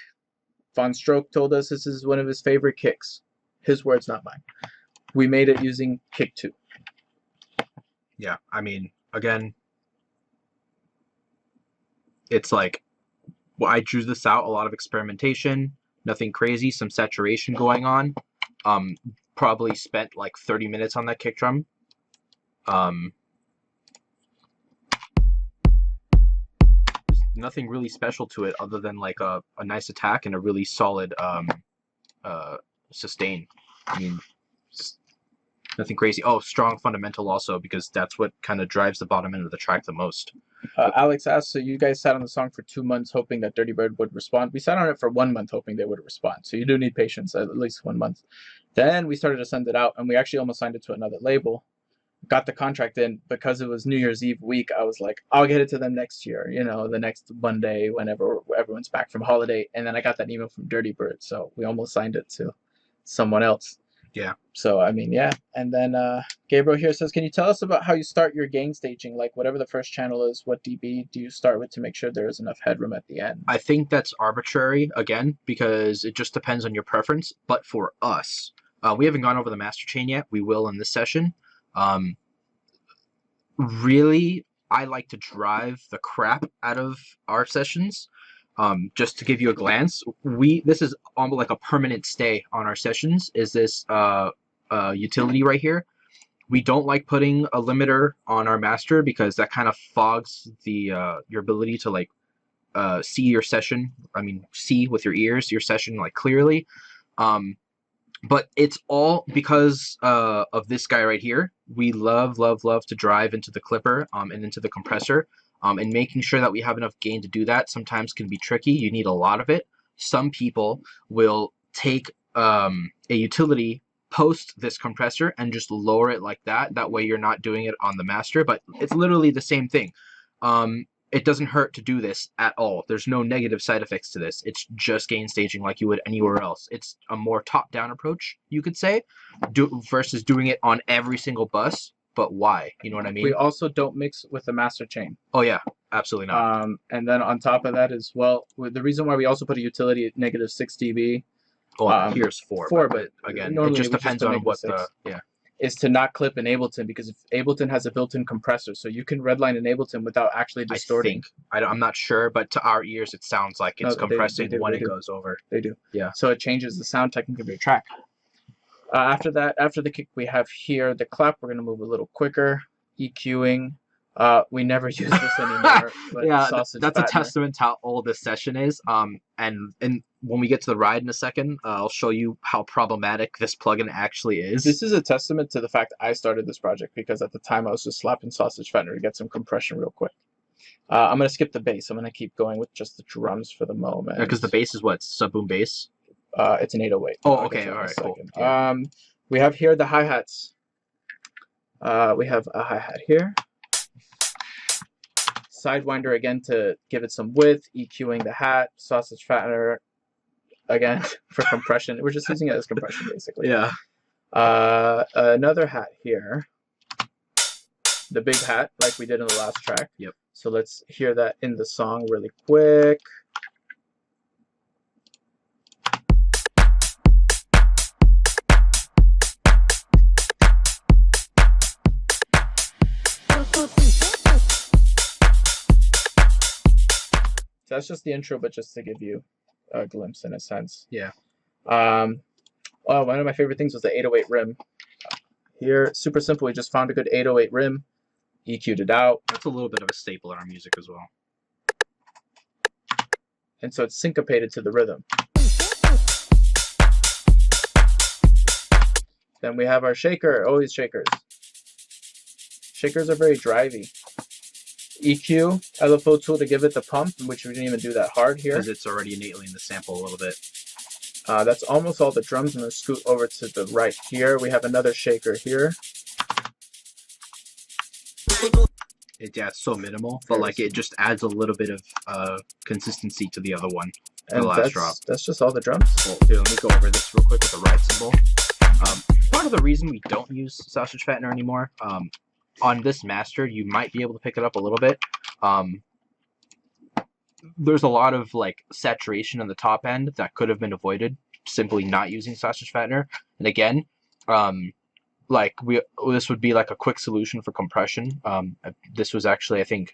Von Stroke told us this is one of his favorite kicks. His words, not mine. We made it using kick 2. Yeah, I mean, again, it's like, well, I choose this out, a lot of experimentation, nothing crazy, some saturation going on. probably spent like 30 minutes on that kick drum. There's nothing really special to it other than like a nice attack and a really solid sustain. I mean, nothing crazy. Oh, strong fundamental also, because that's what kind of drives the bottom end of the track the most. Alex asked, so you guys sat on the song for 2 months hoping that Dirty Bird would respond. We sat on it for 1 month hoping they would respond. So you do need patience, at least 1 month. Then we started to send it out, and we actually almost signed it to another label. Got the contract in. Because it was New Year's Eve week, I was like, I'll get it to them next year, you know, the next Monday, whenever everyone's back from holiday. And then I got that email from Dirty Bird, so we almost signed it to someone else. Yeah. So, I mean, yeah. And then Gabriel here says, can you tell us about how you start your gain staging? Like, whatever the first channel is, what dB do you start with to make sure there is enough headroom at the end? I think that's arbitrary, again, because it just depends on your preference. But for us, we haven't gone over the master chain yet. We will in this session. Really, I like to drive the crap out of our sessions. Just to give you a glance, this is almost like a permanent stay on our sessions, is this utility right here. We don't like putting a limiter on our master because that kind of fogs the your ability to like see your session. I mean, see with your ears your session like clearly. But it's all because of this guy right here. We love to drive into the clipper and into the compressor. And making sure that we have enough gain to do that sometimes can be tricky. You need a lot of it. Some people will take a utility post this compressor and just lower it like that. That way you're not doing it on the master, but it's literally the same thing. It doesn't hurt to do this at all. There's no negative side effects to this. It's just gain staging like you would anywhere else. It's a more top-down approach, you could say, versus doing it on every single bus. But why? You know what I mean? We also don't mix with the master chain. Oh yeah, absolutely not. And then on top of that as well, the reason why we also put a utility at -6 dB. Oh, here's 4. 4, but again, it normally just we depends put on what -6. the Is to not clip an Ableton, because if Ableton has a built-in compressor, so you can redline an Ableton without actually distorting. I'm not sure, but to our ears it sounds like it's compressing they do, when they it do. goes over. They do. Yeah. So it changes the sound technique of your track. After that, after the kick, we have here the clap. We're going to move a little quicker. EQing. We never use this anymore. But Yeah, Sausage that's a Fattener. testament to how old this session is. And when we get to the ride in a second, I'll show you how problematic this plugin actually is. This is a testament to the fact that I started this project, because at the time I was just slapping Sausage Fattener to get some compression real quick. I'm going to skip the bass. I'm going to keep going with just the drums for the moment. Because the bass is what? Sub-boom bass? It's an 808. Oh, I'll okay, get to that in a alright, cool. second. Yeah. We have here the hi-hats. We have a hi-hat here. Sidewinder again to give it some width. EQing the hat. Sausage Fattener again for compression. We're just using it as compression basically. Yeah. Another hat here. The big hat like we did in the last track. Yep. So let's hear that in the song really quick. So that's just the intro, but just to give you a glimpse in a sense. Yeah. Oh, one of my favorite things was the 808 rim. Here, super simple. We just found a good 808 rim, EQ'd it out, That's a little bit of a staple in our music as well. and so it's syncopated to the rhythm. Then we have our shaker, always shakers. Shakers are very drivey. EQ, LFO tool to give it the pump, which we didn't even do that hard here. Because it's already innately in the sample a little bit. That's almost all the drums. I'm going to scoot over to the right here. We have another shaker here. It's so minimal, but like it just adds a little bit of consistency to the other one. And the last drop. that's just all the drums. Well, here, let me go over this real quick with the ride cymbal. Part of the reason we don't use Sausage Fattener anymore, on this master, you might be able to pick it up a little bit. There's a lot of like saturation on the top end that could have been avoided simply not using Sausage Fattener. And again, this would be like a quick solution for compression. This was actually, I think,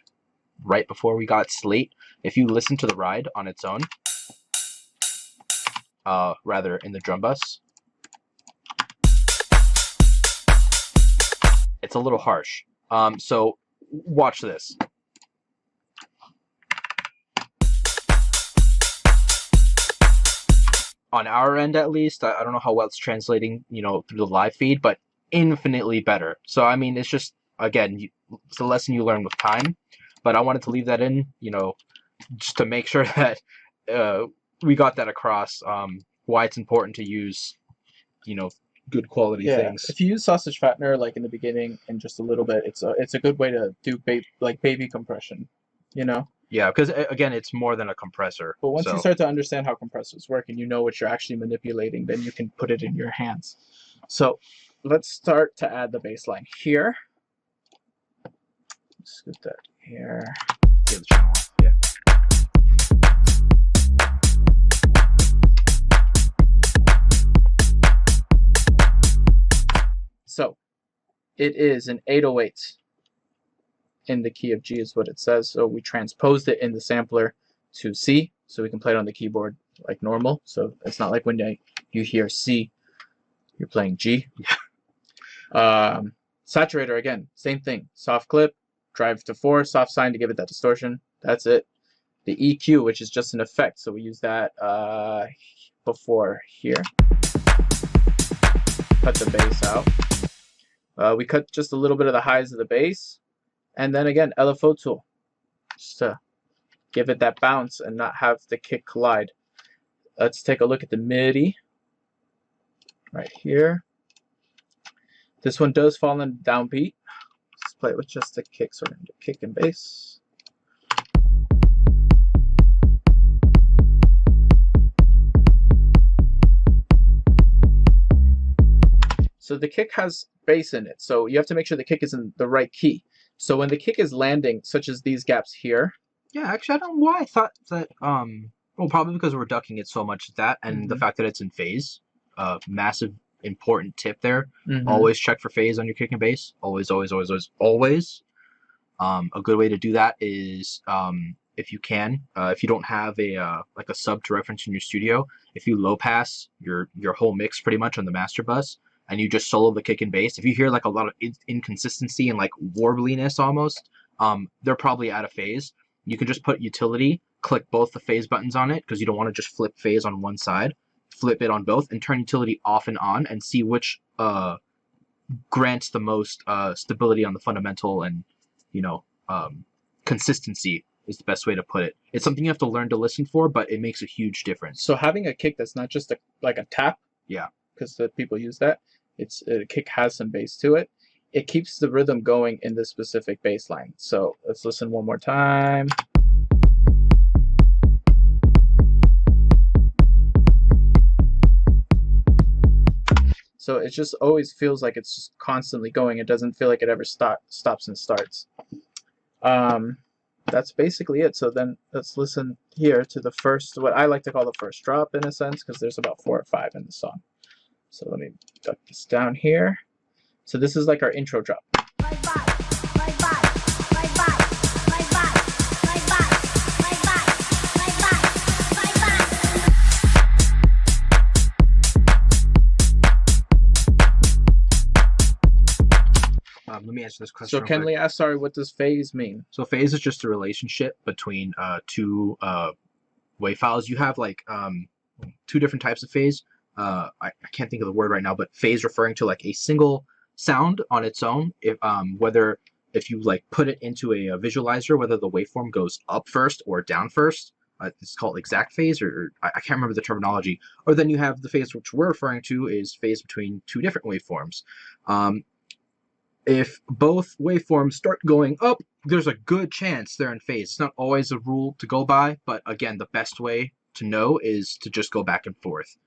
right before we got Slate. If you listen to the ride on its own, rather in the drum bus, it's a little harsh. So watch this. On our end, at least, I don't know how well it's translating, through the live feed, but infinitely better. So I mean, it's just, again, it's a lesson you learn with time. But I wanted to leave that in, just to make sure that we got that across. Why it's important to use, good quality things. If you use sausage fattener like in the beginning and just a little bit, it's a good way to do baby compression, Yeah, because again, it's more than a compressor. But once so. you start to understand how compressors work and you know what you're actually manipulating, then you can put it in your hands. So let's start to add the bass line here. Scoot that here. Get the channel off. Yeah. So it is an 808 in the key of G is what it says. So we transposed it in the sampler to C so we can play it on the keyboard like normal. So it's not like when you hear C, you're playing G. Saturator, again, same thing. Soft clip, drive to 4, soft sine to give it that distortion. That's it. The EQ, which is just an effect. So we use that before here. Cut the bass out. We cut just a little bit of the highs of the bass. And then again, LFO tool, just to give it that bounce and not have the kick collide. Let's take a look at the MIDI right here. This one does fall in downbeat. Let's play it with just the kick, so we're going to do kick and bass. So the kick has bass in it, so you have to make sure the kick is in the right key. So when the kick is landing, such as these gaps here. Yeah, actually, I don't know why I thought that. Well, probably because we're ducking it so much that, and the fact that it's in phase. Massive, important tip there. Always check for phase on your kick and bass. Always, always, always, always, always. A good way to do that is, if you can, if you don't have a like a sub to reference in your studio, if you low pass your whole mix pretty much on the master bus, and you just solo the kick and bass, if you hear like a lot of inconsistency and like warbliness almost, they're probably out of phase. You can just put utility, click both the phase buttons on it, because you don't want to just flip phase on one side. Flip it on both and turn utility off and on and see which grants the most stability on the fundamental, and consistency is the best way to put it. It's something you have to learn to listen for, but it makes a huge difference. So having a kick that's not just like a tap, yeah, because the people use that. A kick has some bass to it. It keeps the rhythm going in this specific bass line. So let's listen one more time. So it just always feels like it's just constantly going. It doesn't feel like it ever stops and starts. That's basically it. So then let's listen here to the first, what I like to call the first drop in a sense, because there's about 4 or 5 in the song. So let me duck this down here. So this is like our intro drop. Let me answer this question. So Kenley asked, sorry, what does phase mean? So phase is just a relationship between two wave files. You have like 2 different types of phase. I can't think of the word right now, but phase referring to like a single sound on its own. If you like put it into a visualizer, whether the waveform goes up first or down first, it's called exact phase, or I can't remember the terminology. Or then you have the phase which we're referring to is phase between 2 different waveforms. If both waveforms start going up, there's a good chance they're in phase. It's not always a rule to go by, but again, the best way to know is to just go back and forth.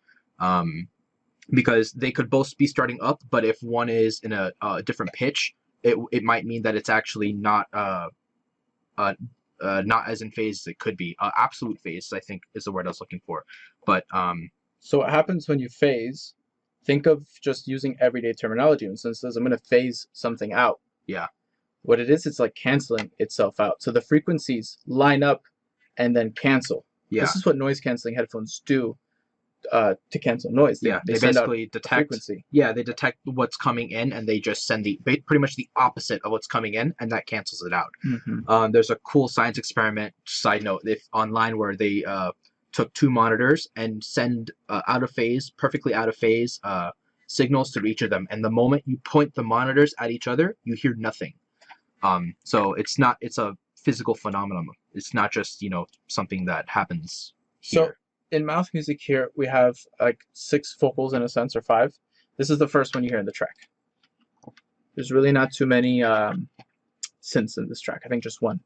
Because they could both be starting up, but if one is in a different pitch, it might mean that it's actually not as in phase as it could be. Absolute phase, I think, is the word I was looking for. But so what happens when you phase? Think of just using everyday terminology. And since it says I'm going to phase something out. Yeah. What it is, it's like canceling itself out. So the frequencies line up and then cancel. Yeah. This is what noise canceling headphones do. to cancel noise. They send out basically a detect. frequency. Yeah, they detect what's coming in, and they just send pretty much the opposite of what's coming in, and that cancels it out. There's a cool science experiment. Side note: if online where they took 2 monitors and send perfectly out of phase signals to each of them, and the moment you point the monitors at each other, you hear nothing. So it's a physical phenomenon. It's not just something that happens here. So in mouth music here, we have like 6 vocals in a sense, or 5. This is the first one you hear in the track. There's really not too many synths in this track. I think just 1.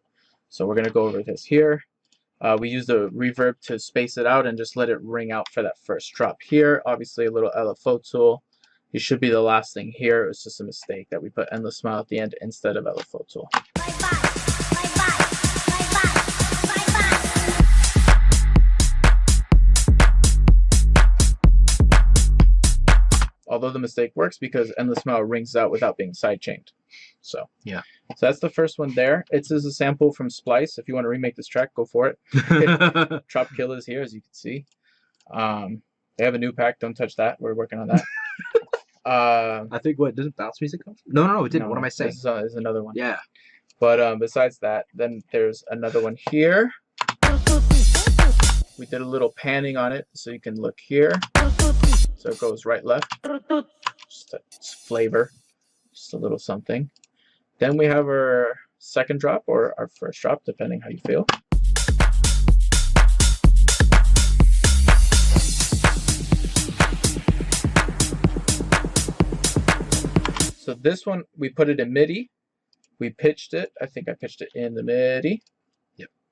So we're gonna go over this here. We use the reverb to space it out and just let it ring out for that first drop here. Obviously a little LFO tool. It should be the last thing here. It's just a mistake that we put Endless Smile at the end instead of LFO tool. Although the mistake works because Endless Smile rings out without being sidechained. So yeah. So that's the first one there. It's a sample from Splice. If you want to remake this track, go for it. Trop Kill is here, as you can see. They have a new pack. Don't touch that. We're working on that. I think doesn't bounce music come from? No, it didn't. No, what am I saying? This is another one. Yeah. But besides that, then there's another one here. We did a little panning on it, so you can look here. So it goes right, left. Just a flavor, just a little something. Then we have our second drop or our first drop, depending how you feel. So this one, we put it in MIDI. We pitched it. I think I pitched it in the MIDI.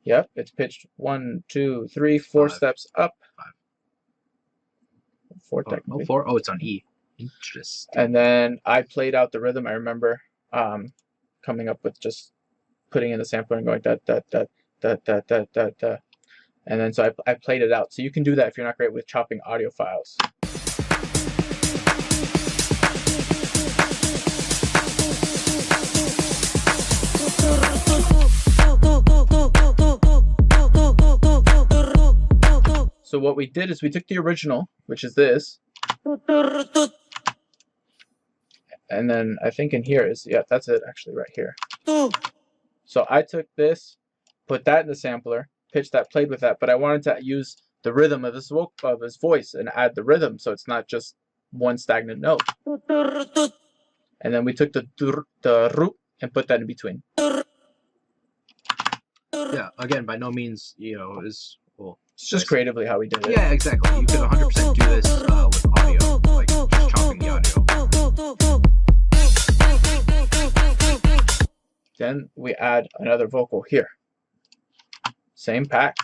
Yep. It's pitched 1, 2, 3, 4 steps up. 4 technically. Oh, 4? Oh, it's on E. Interesting. And then I played out the rhythm. I remember coming up with just putting in the sampler and going da da da da da da da da. And then so I played it out. So you can do that if you're not great with chopping audio files. So what we did is we took the original, which is this, and then I think in here is, yeah, that's it actually right here. So I took this, put that in the sampler, pitched that, played with that, but I wanted to use the rhythm of his voice and add the rhythm so it's not just one stagnant note. And then we took the ru and put that in between. Yeah, again, by no means, is well. It's just creatively how we did it. Yeah, exactly. You could 100% do this with audio, like just chopping the audio. Then we add another vocal here. Same pack.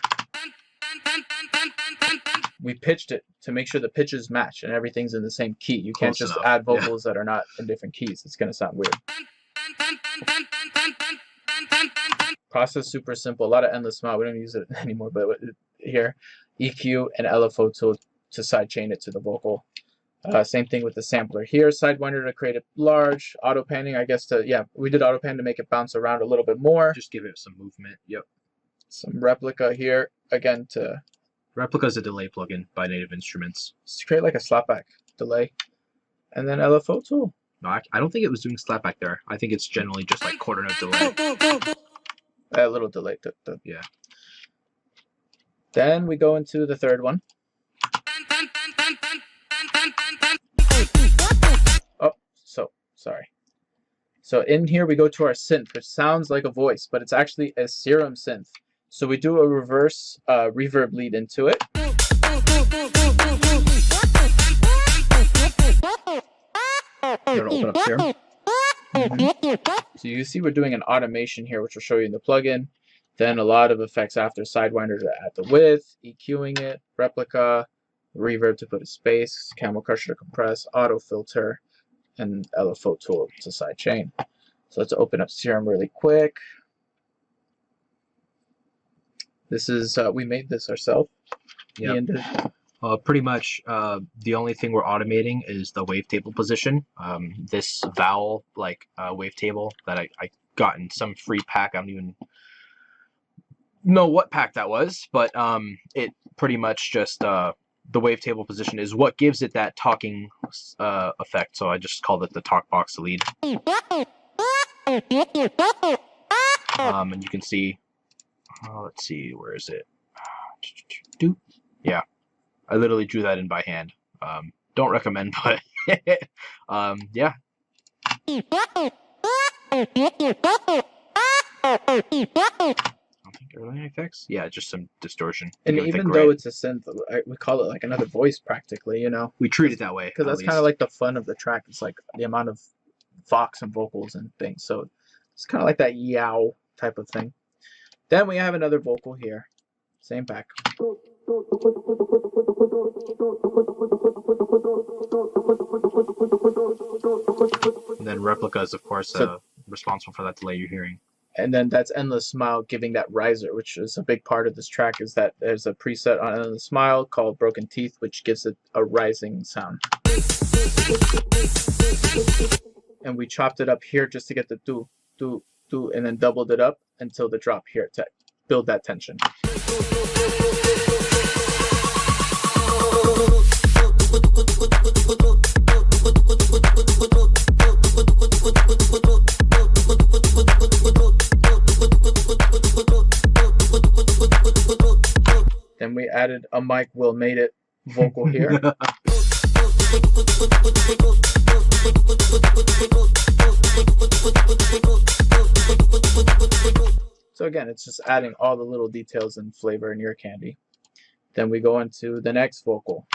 We pitched it to make sure the pitches match and everything's in the same key. You can't just add vocals that are not in different keys. It's going to sound weird. Process super simple. A lot of Endless Smile. We don't use it anymore, but here, EQ and LFO tool to sidechain it to the vocal. Same thing with the sampler here. Sidewinder to create a large. Auto panning, I guess we did auto pan to make it bounce around a little bit more. Just give it some movement. Yep. Some replica here again to. Replica is a delay plugin by Native Instruments. To create like a slapback delay, and then LFO tool. No, I don't think it was doing slapback there. I think it's generally just like quarter note delay. A little delay. Yeah. Then we go into the third one. Oh, sorry. So in here we go to our synth, which sounds like a voice, but it's actually a Serum synth. So we do a reverse reverb lead into it. You want to open up Serum? So you see we're doing an automation here, which will show you in the plugin. Then a lot of effects after. Sidewinder to add the width, EQing it, replica, reverb to put a space, Camel Crusher to compress, auto filter, and LFO tool to sidechain. So let's open up Serum really quick. This is, we made this ourselves. Yeah. Pretty much the only thing we're automating is the wavetable position. This vowel wavetable that I got in some free pack. I don't even know what pack that was, but it pretty much just the wavetable position is what gives it that talking effect. So I just called it the talk box lead. And you can see, let's see, where is it? Yeah, I literally drew that in by hand. Don't recommend, but yeah. I don't think are there any effects. Yeah, just some distortion. And Give it the even gray. though it's a synth, we call it like another voice practically, you know, We treat it that way because at that's kind least. of like the fun of the track. It's like the amount of vox and vocals and things. So it's kind of like that yow type of thing. Then we have another vocal here, same pack. And then replica is of course responsible for that delay you're hearing. And then that's Endless Smile giving that riser, which is a big part of this track, is that there's a preset on Endless Smile called Broken Teeth, which gives it a rising sound. And we chopped it up here just to get the do, do, do, and then doubled it up until the drop here to build that tension. Then we added a Mike Will Made It vocal here. So again, it's just adding all the little details and flavor in your candy. Then we go into the next vocal.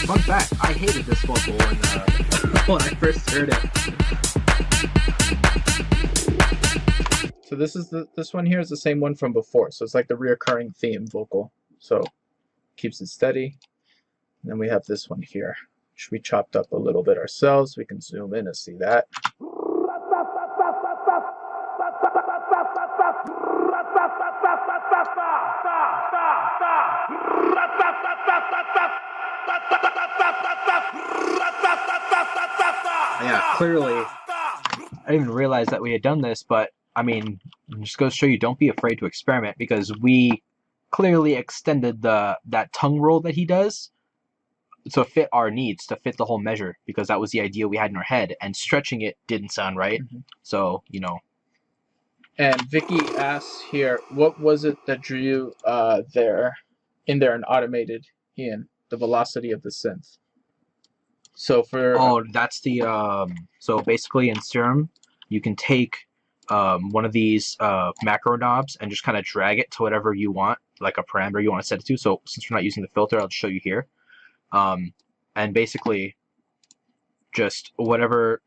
Fun fact, I hated this vocal when I first heard it. So this one here is the same one from before. So it's like the reoccurring theme vocal. So keeps it steady. And then we have this one here, which we chopped up a little bit ourselves. We can zoom in to see that. Yeah, clearly, I didn't even realize that we had done this, but I mean, it just goes to show you, don't be afraid to experiment, because we clearly extended that tongue roll that he does to fit our needs, to fit the whole measure, because that was the idea we had in our head, and stretching it didn't sound right. So, you know. And Vicky asks here, what was it that drew you in there and automated, Ian, the velocity of the synth? So for Oh, that's the so basically in Serum, you can take one of these macro knobs and just kind of drag it to whatever you want, like a parameter you want to set it to. So since we're not using the filter, I'll just show you here. And basically just whatever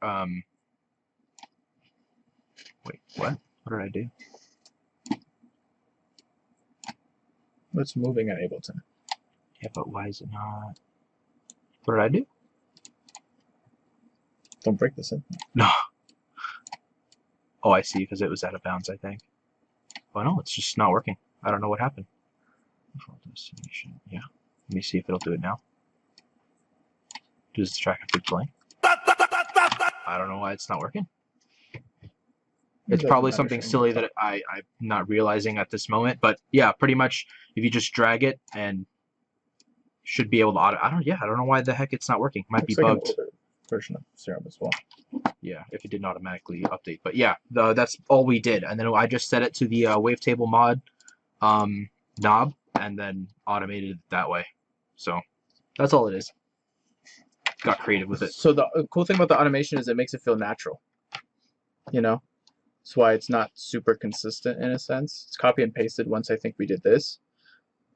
wait, what did I do? What's moving on Ableton? Yeah, but why is it not? What did I do? Don't break this in. No. Oh, I see, because it was out of bounds, I think. Oh no, it's just not working. I don't know what happened. Default destination. Yeah. Let me see if it'll do it now. Does the track have to play? I don't know why it's not working. It's probably something silly that I'm not realizing at this moment. But yeah, pretty much if you just drag it and should be able to I don't know why the heck it's not working. Might be bugged. Like an older version of Serum as well. Yeah, if it didn't automatically update. But yeah, that's all we did. And then I just set it to the wavetable mod knob and then automated it that way. So that's all it is. Got creative with it. So the cool thing about the automation is it makes it feel natural. You know? That's why it's not super consistent in a sense. It's copy and pasted once I think we did this.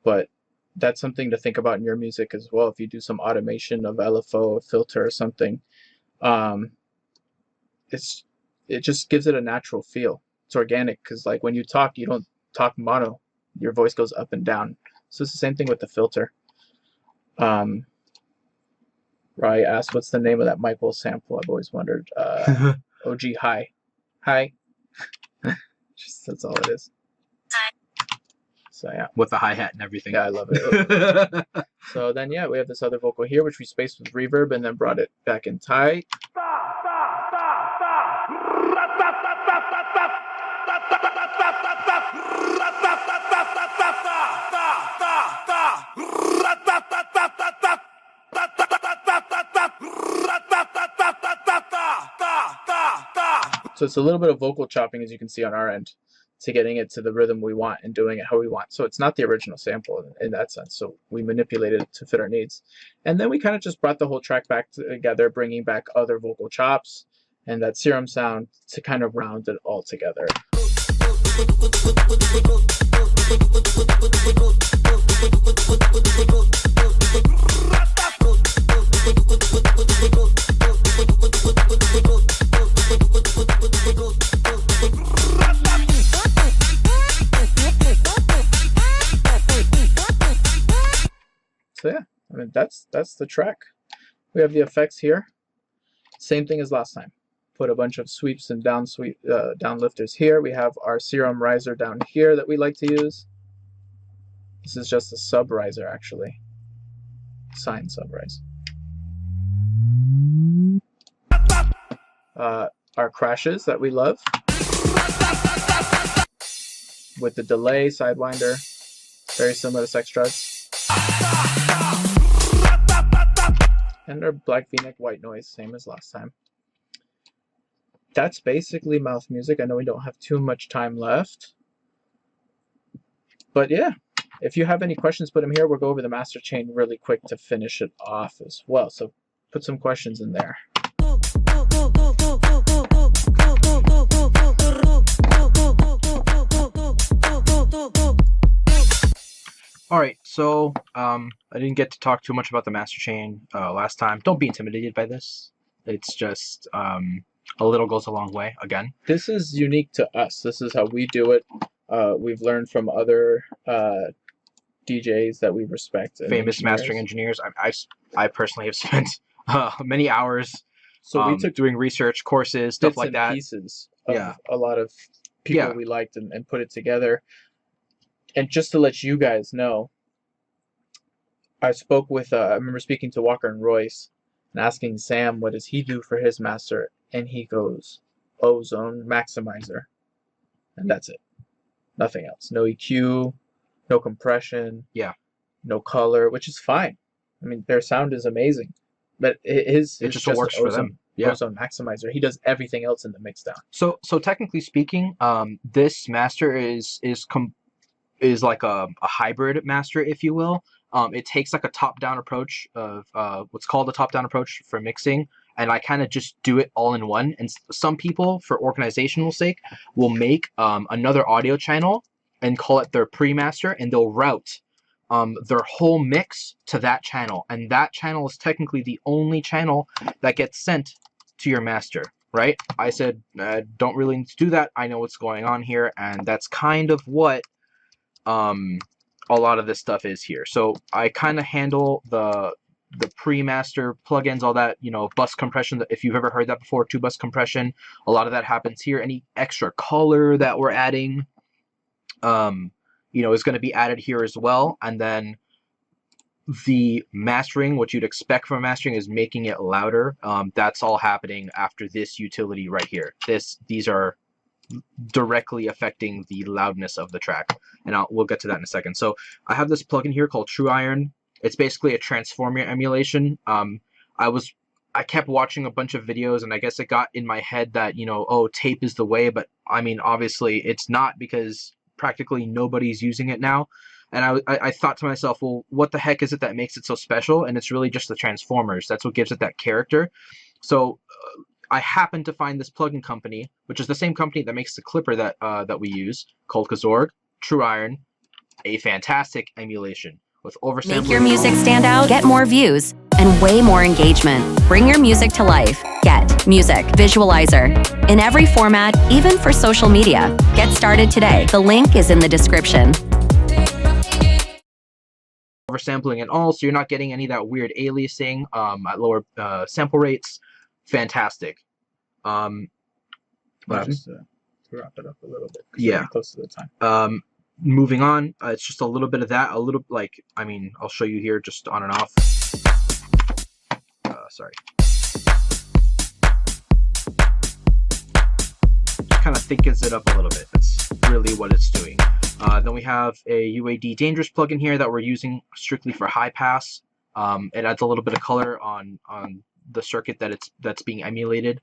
But that's something to think about in your music as well. If you do some automation of LFO, a filter or something, it just gives it a natural feel. It's organic because like when you talk, you don't talk mono. Your voice goes up and down. So it's the same thing with the filter. Rai asked, what's the name of that Michael sample? I've always wondered. OG Hi. Hi. Just that's all it is. So yeah. With the hi-hat and everything. Yeah, I love it. So then yeah, we have this other vocal here, which we spaced with reverb and then brought it back in tight. So it's a little bit of vocal chopping, as you can see on our end, to getting it to the rhythm we want and doing it how we want. So it's not the original sample in that sense. So we manipulated it to fit our needs. And then we kind of just brought the whole track back together, bringing back other vocal chops and that serum sound to kind of round it all together. So yeah, I mean that's the track. We have the effects here. Same thing as last time. Put a bunch of sweeps and down lifters here. We have our serum riser down here that we like to use. This is just a sub riser actually. Sine sub rise. Our crashes that we love. With the delay, Sidewinder, very similar to Sex Drugs. And our Black V-neck white noise, same as last time. That's basically mouth music. I know we don't have too much time left. But yeah, if you have any questions, put them here. We'll go over the master chain really quick to finish it off as well. So put some questions in there. All right, so I didn't get to talk too much about the master chain last time. Don't be intimidated by this. It's just a little goes a long way. Again, this is unique to us. This is how we do it. We've learned from other DJs that we respect. Famous mastering engineers. I personally have spent many hours. So we took doing research courses, stuff like that. Pieces of a lot of people we liked and put it together. And just to let you guys know, I spoke with, I remember speaking to Walker and Royce and asking Sam, what does he do for his master? And he goes, Ozone Maximizer. And that's it. Nothing else. No EQ, no compression, no color, which is fine. I mean, their sound is amazing. But it just works for them. Ozone Maximizer. He does everything else in the mixdown. So technically speaking, this master is like a hybrid master, if you will. It takes like a top-down approach of what's called a top-down approach for mixing, and I kind of just do it all in one. And some people, for organizational sake, will make another audio channel and call it their pre-master, and they'll route their whole mix to that channel, and that channel is technically the only channel that gets sent to your master, right? I said, don't really need to do that. I know what's going on here, and that's kind of what a lot of this stuff is here. So I kind of handle the pre-master plugins, all that, you know, bus compression. If you've ever heard that before, 2-bus compression, a lot of that happens here. Any extra color that we're adding, you know, is going to be added here as well. And then the mastering, what you'd expect from mastering, is making it louder. That's all happening after this utility right here. These are directly affecting the loudness of the track, and we'll get to that in a second. So I have this plugin here called True Iron. It's basically a transformer emulation. I kept watching a bunch of videos, and I guess it got in my head that, you know, oh, tape is the way, but I mean, obviously it's not, because practically nobody's using it now. And I thought to myself, well, what the heck is it that makes it so special? And it's really just the transformers. That's what gives it that character. So I happened to find this plugin company, which is the same company that makes the clipper that we use, called Kazorg. True Iron, a fantastic emulation with oversampling. Make your music stand out, get more views, and way more engagement. Bring your music to life. Get Music Visualizer. In every format, even for social media. Get started today. The link is in the description. Oversampling and all, so you're not getting any of that weird aliasing at lower sample rates. Fantastic. Just to wrap it up a little bit. Yeah. We're close to the time. Moving on, it's just a little bit of that. A little, like, I mean, I'll show you here, just on and off. Sorry. kind of thickens it up a little bit. That's really what it's doing. Then we have a UAD Dangerous plugin here that we're using strictly for high pass. It adds a little bit of color on the circuit that's being emulated.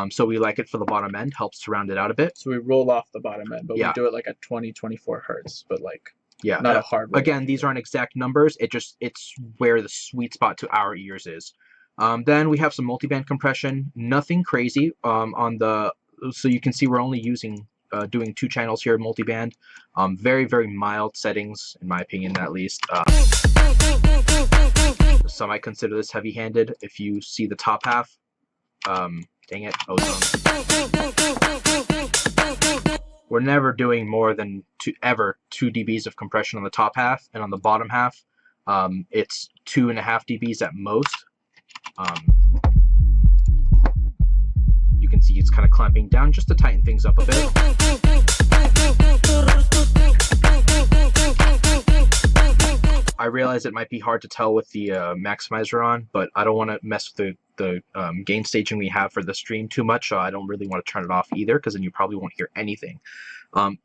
So we like it for the bottom end, helps to round it out a bit. So we roll off the bottom end, but Yeah. we do it like at 24 hertz, but like Yeah. not a hard roll. Again, these aren't exact numbers. It's where the sweet spot to our ears is. Then we have some multiband compression. Nothing crazy so you can see we're only doing 2 channels here, multiband. Very, very mild settings, in my opinion, at least. Some might consider this heavy-handed. If you see the top half, dang it, Ozone. We're never doing more than 2 dBs of compression on the top half, and on the bottom half, it's 2.5 dBs at most. You can see it's kind of clamping down just to tighten things up a bit. I realize it might be hard to tell with the maximizer on, but I don't want to mess with the gain staging we have for the stream too much, so I don't really want to turn it off either, because then you probably won't hear anything.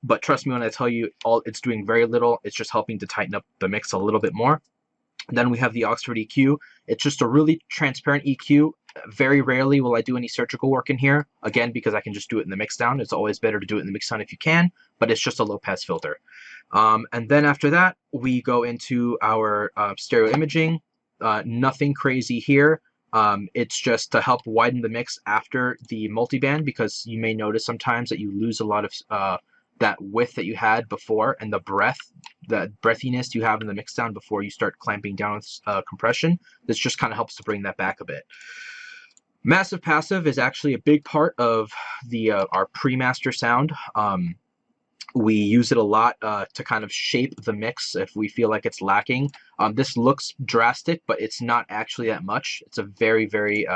But trust me when I tell you, it's doing very little. It's just helping to tighten up the mix a little bit more. Then we have the Oxford EQ. It's just a really transparent EQ. Very rarely will I do any surgical work in here, again, because I can just do it in the mixdown. It's always better to do it in the mixdown if you can, but it's just a low-pass filter. And then after that, we go into our stereo imaging. Nothing crazy here. It's just to help widen the mix after the multiband, because you may notice sometimes that you lose a lot of that width that you had before, and the breathiness you have in the mixdown before you start clamping down with compression. This just kind of helps to bring that back a bit. Massive passive is actually a big part of the our pre-master sound. We use it a lot to kind of shape the mix if we feel like it's lacking. This looks drastic, but it's not actually that much. It's a very, very,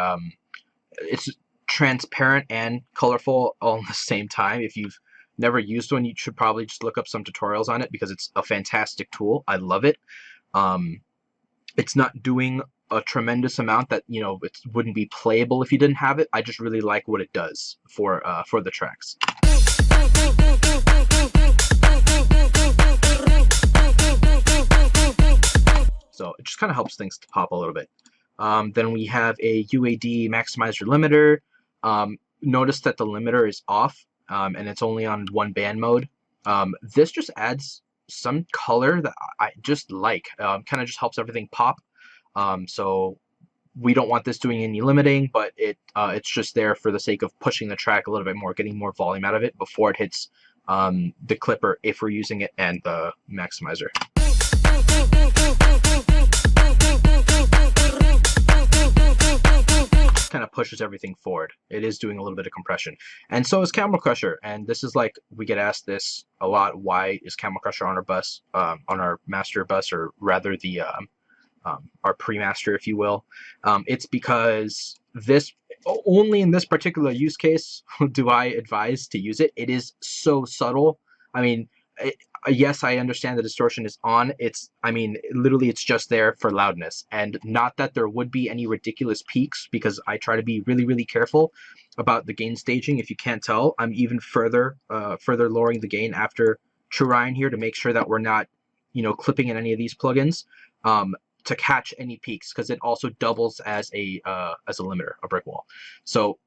it's transparent and colorful all at the same time. If you've never used one, you should probably just look up some tutorials on it, because it's a fantastic tool. I love it. It's not doing a tremendous amount that, you know, it wouldn't be playable if you didn't have it. I just really like what it does for the tracks. So it just kind of helps things to pop a little bit. Then we have a UAD maximizer limiter. Notice that the limiter is off, and it's only on 1 band mode. This just adds some color that I just like. Kind of just helps everything pop. So we don't want this doing any limiting, but it's just there for the sake of pushing the track a little bit more, getting more volume out of it before it hits the clipper if we're using it, and the maximizer. Kind of pushes everything forward. It is doing a little bit of compression, and so is Camel Crusher. And this is like, we get asked this a lot: why is Camel Crusher on our bus, on our master bus, or rather the our pre-master, if you will? It's because only in this particular use case do I advise to use it. It is so subtle. I mean, yes, I understand the distortion is on. Literally it's just there for loudness, and not that there would be any ridiculous peaks, because I try to be really, really careful about the gain staging. If you can't tell, I'm even further lowering the gain after True Ryan here to make sure that we're not, you know, clipping in any of these plugins to catch any peaks, because it also doubles as a limiter, a brick wall. So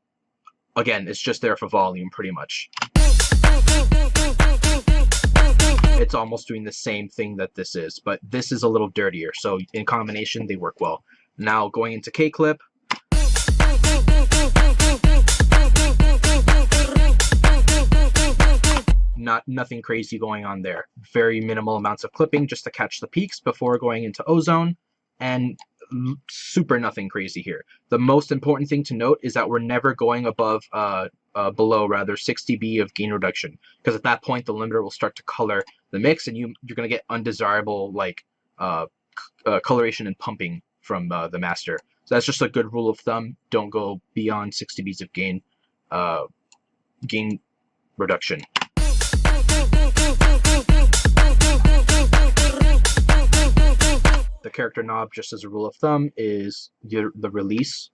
again, it's just there for volume pretty much. It's almost doing the same thing that this is, but this is a little dirtier, so in combination they work well. Now going into K-Clip. Nothing crazy going on there. Very minimal amounts of clipping just to catch the peaks before going into Ozone, and super nothing crazy here. The most important thing to note is that we're never going above below 6 dB of gain reduction, because at that point the limiter will start to color the mix, and you're going to get undesirable coloration and pumping from the master. So that's just a good rule of thumb. Don't go beyond 6 dBs of gain reduction. The character knob, just as a rule of thumb, is the release.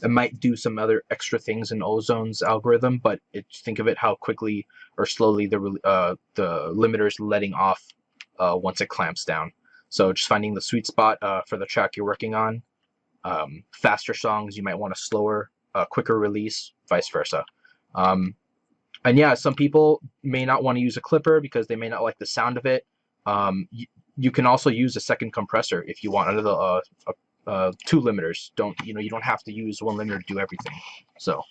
It might do some other extra things in Ozone's algorithm, but think of it how quickly or slowly the limiter's letting off once it clamps down. So just finding the sweet spot for the track you're working on. Faster songs, you might want a slower, quicker release, vice versa. And yeah, some people may not want to use a clipper because they may not like the sound of it. You can also use a second compressor if you want under the two limiters. You don't have to use one limiter to do everything. So.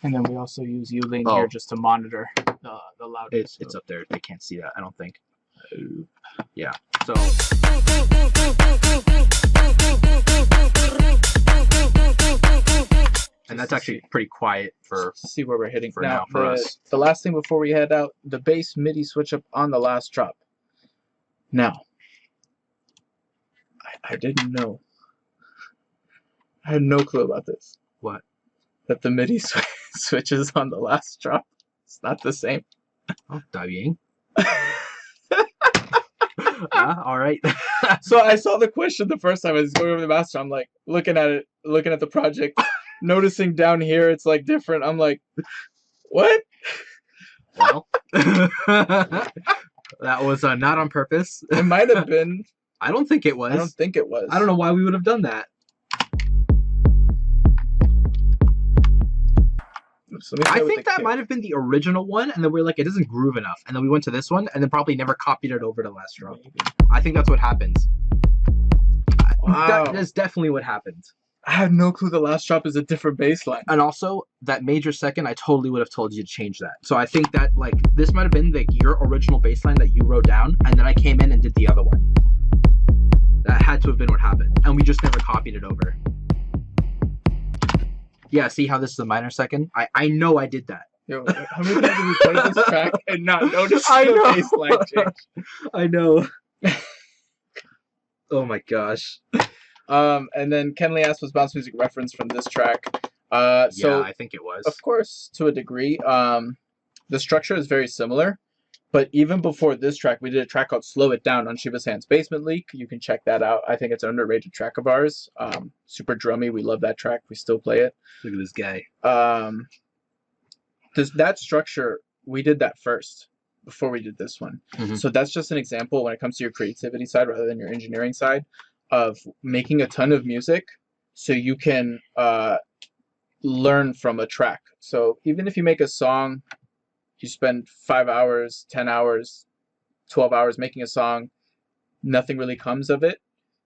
And then we also use U-Lane here just to monitor the loudness. It's up there. They can't see that, I don't think. Yeah. So. And that's actually pretty quiet for see where we're hitting now for us. The last thing before we head out, the bass MIDI switch up on the last drop. Now, I didn't know. I had no clue about this. What? That the MIDI switches on the last drop. It's not the same. Oh, dying. All right. So I saw the question the first time I was going over the master. I'm like looking at it, looking at the project, noticing down here it's like different. I'm like, what? Well, that was not on purpose. It might have been. I don't think it was. I don't think it was. I don't know why we would have done that. So I think that might have been the original one, and then we were like, it doesn't groove enough, and then we went to this one, and then probably never copied it over to last drop. I think that's what happens. Wow. That is definitely what happened. I had no clue the last drop is a different bass line. And also, that major second, I totally would have told you to change that. So I think that, like, this might have been like your original bass line that you wrote down, and then I came in and did the other one. That had to have been what happened, and we just never copied it over. Yeah, see how this is a minor second? I know I did that. Yo, how many times have we played this track and not noticed I the know. bass line change? I know. Oh my gosh. And then Kenley asked, was Bounce Music reference from this track? Yeah, So I think it was. of course, to a degree. The structure is very similar, but even before this track, we did a track called Slow It Down on Shiva's Hands Basement Leak. You can check that out. I think it's an underrated track of ours. Super drummy. We love that track. We still play it. Look at this guy. That structure, we did that first before we did this one. Mhm. So that's just an example when it comes to your creativity side rather than your engineering side of making a ton of music so you can learn from a track. So even if you make a song, you spend 5 hours, 10 hours, 12 hours making a song, nothing really comes of it.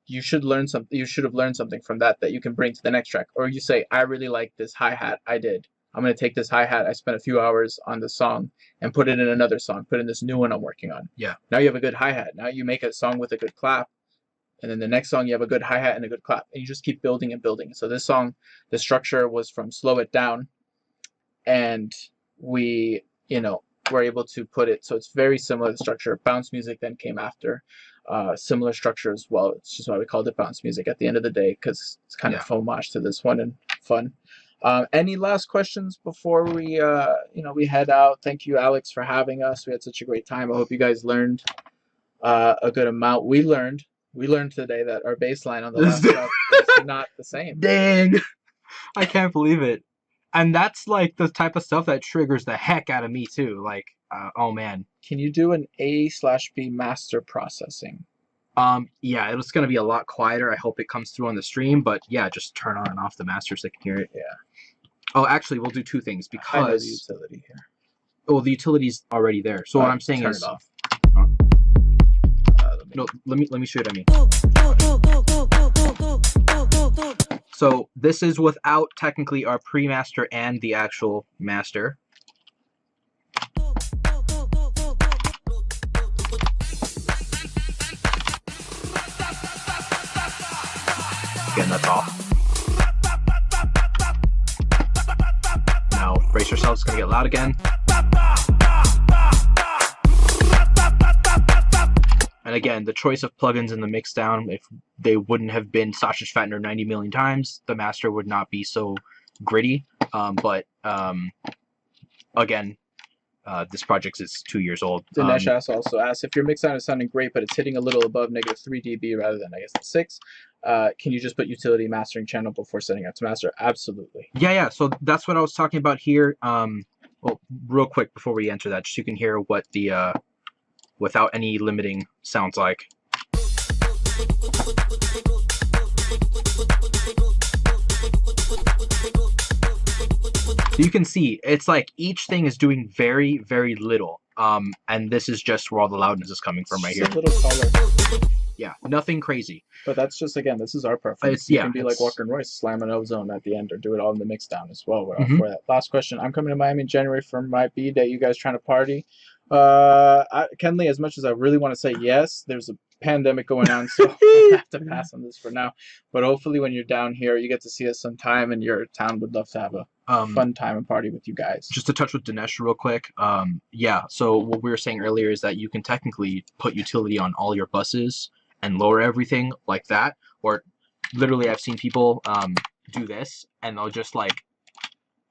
You should learn something. You should have learned something from that you can bring to the next track. Or you say, I really like this hi-hat I did. I'm going to take this hi-hat I spent a few hours on the song and put it in another song, put in this new one I'm working on. Yeah. Now you have a good hi-hat. Now you make a song with a good clap. And then the next song you have a good hi-hat and a good clap. And you just keep building and building. So this song, the structure was from Slow It Down. And we, were able to put it. So it's very similar to the structure. Bounce Music then came after. Similar structure as well. It's just why we called it Bounce Music at the end of the day, because it's kind of homage to this one and fun. Any last questions before we we head out? Thank you, Alex, for having us. We had such a great time. I hope you guys learned a good amount. We learned today that our bass line on the last track is not the same. Dang. I can't believe it. And that's like the type of stuff that triggers the heck out of me too. Like, oh man. Can you do an A/B master processing? Yeah, it's gonna be a lot quieter. I hope it comes through on the stream, but yeah, just turn on and off the master so they can hear it. Yeah. Oh, actually, we'll do two things I know the because utility here. the utility's already there. So what I'm saying turn is, it off. Huh? No. no, let me show you what I mean. So this is without technically our pre-master and the actual master. Again, that's off. Now brace yourselves, it's gonna get loud again. And again, the choice of plugins in the mixdown, if they wouldn't have been Sausage Fattener 90 million times, the master would not be so gritty. Again, This project is 2 years old. Dinesh also asked if your mix sound is sounding great, but it's hitting a little above -3 dB rather than, I guess, the 6. Can you just put utility mastering channel before setting out to master? Absolutely. Yeah. So that's what I was talking about here. Well, real quick before we enter that, just so you can hear what the without any limiting sounds like. You can see it's like each thing is doing very, very little. And this is just where all the loudness is coming from right here. Just a little color. Yeah, nothing crazy. But that's just, again, this is our preference. It's, You yeah, can be like it's- Walker and Royce, slam an ozone at the end, or do it all in the mix down as well. We're all Mhm. for that. Last question. I'm coming to Miami in January for my B day. You guys trying to party? Kenley, as much as I really want to say yes, there's a pandemic going on, so I have to pass on this for now. But hopefully when you're down here, you get to see us sometime, and your town would love to have a fun time and party with you guys. Just to touch with Dinesh real quick. Yeah, so what we were saying earlier is that you can technically put utility on all your buses and lower everything like that. Or literally I've seen people do this, and they'll just like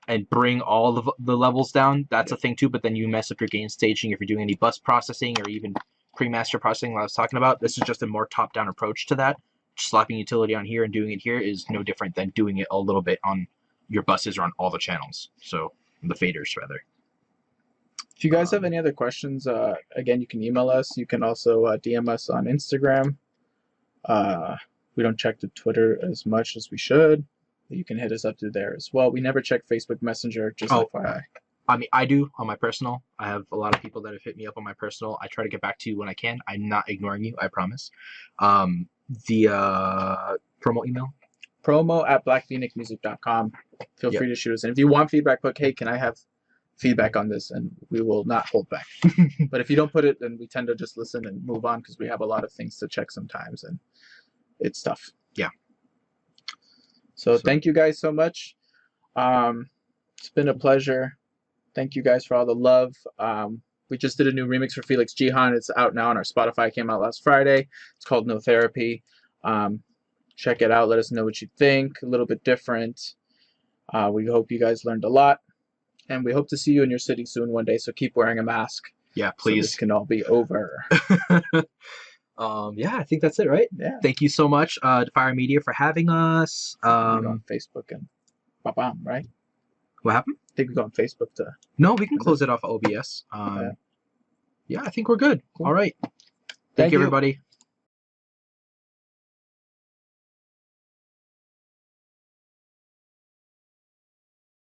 and bring all of the levels down. That's a thing too, but then you mess up your gain staging if you're doing any bus processing or even pre-master processing that I was talking about. This is just a more top-down approach to that. Just slapping utility on here and doing it here is no different than doing it a little bit on your buses or on all the channels. So the faders rather. If you guys have any other questions, again, you can email us. You can also DM us on Instagram. We don't check the Twitter as much as we should. You can hit us up through there as well. We never check Facebook Messenger, just FYI. I mean, I do on my personal. I have a lot of people that have hit me up on my personal. I try to get back to you when I can. I'm not ignoring you, I promise. The promo email? promo@blackphoenixmusic.com. Feel free to shoot us. And if you want feedback, put, hey, can I have feedback on this? And we will not hold back. But if you don't put it, then we tend to just listen and move on because we have a lot of things to check sometimes. And it's tough. Yeah. So thank you guys so much. It's been a pleasure. Thank you guys for all the love. We just did a new remix for Felix Jihan. It's out now on our Spotify. It came out last Friday. It's called No Therapy. Check it out. Let us know what you think. A little bit different. We hope you guys learned a lot. And we hope to see you in your city soon one day. So keep wearing a mask. Yeah, So please. this can all be over. Yeah, I think that's it, right? Yeah. Thank you so much, Fire Media, for having us. We go on Facebook and bam, right? What happened? I think we go on Facebook to. No, we can close it off OBS. Yeah, I think we're good. Cool. All right. Thank Thank you, you. everybody.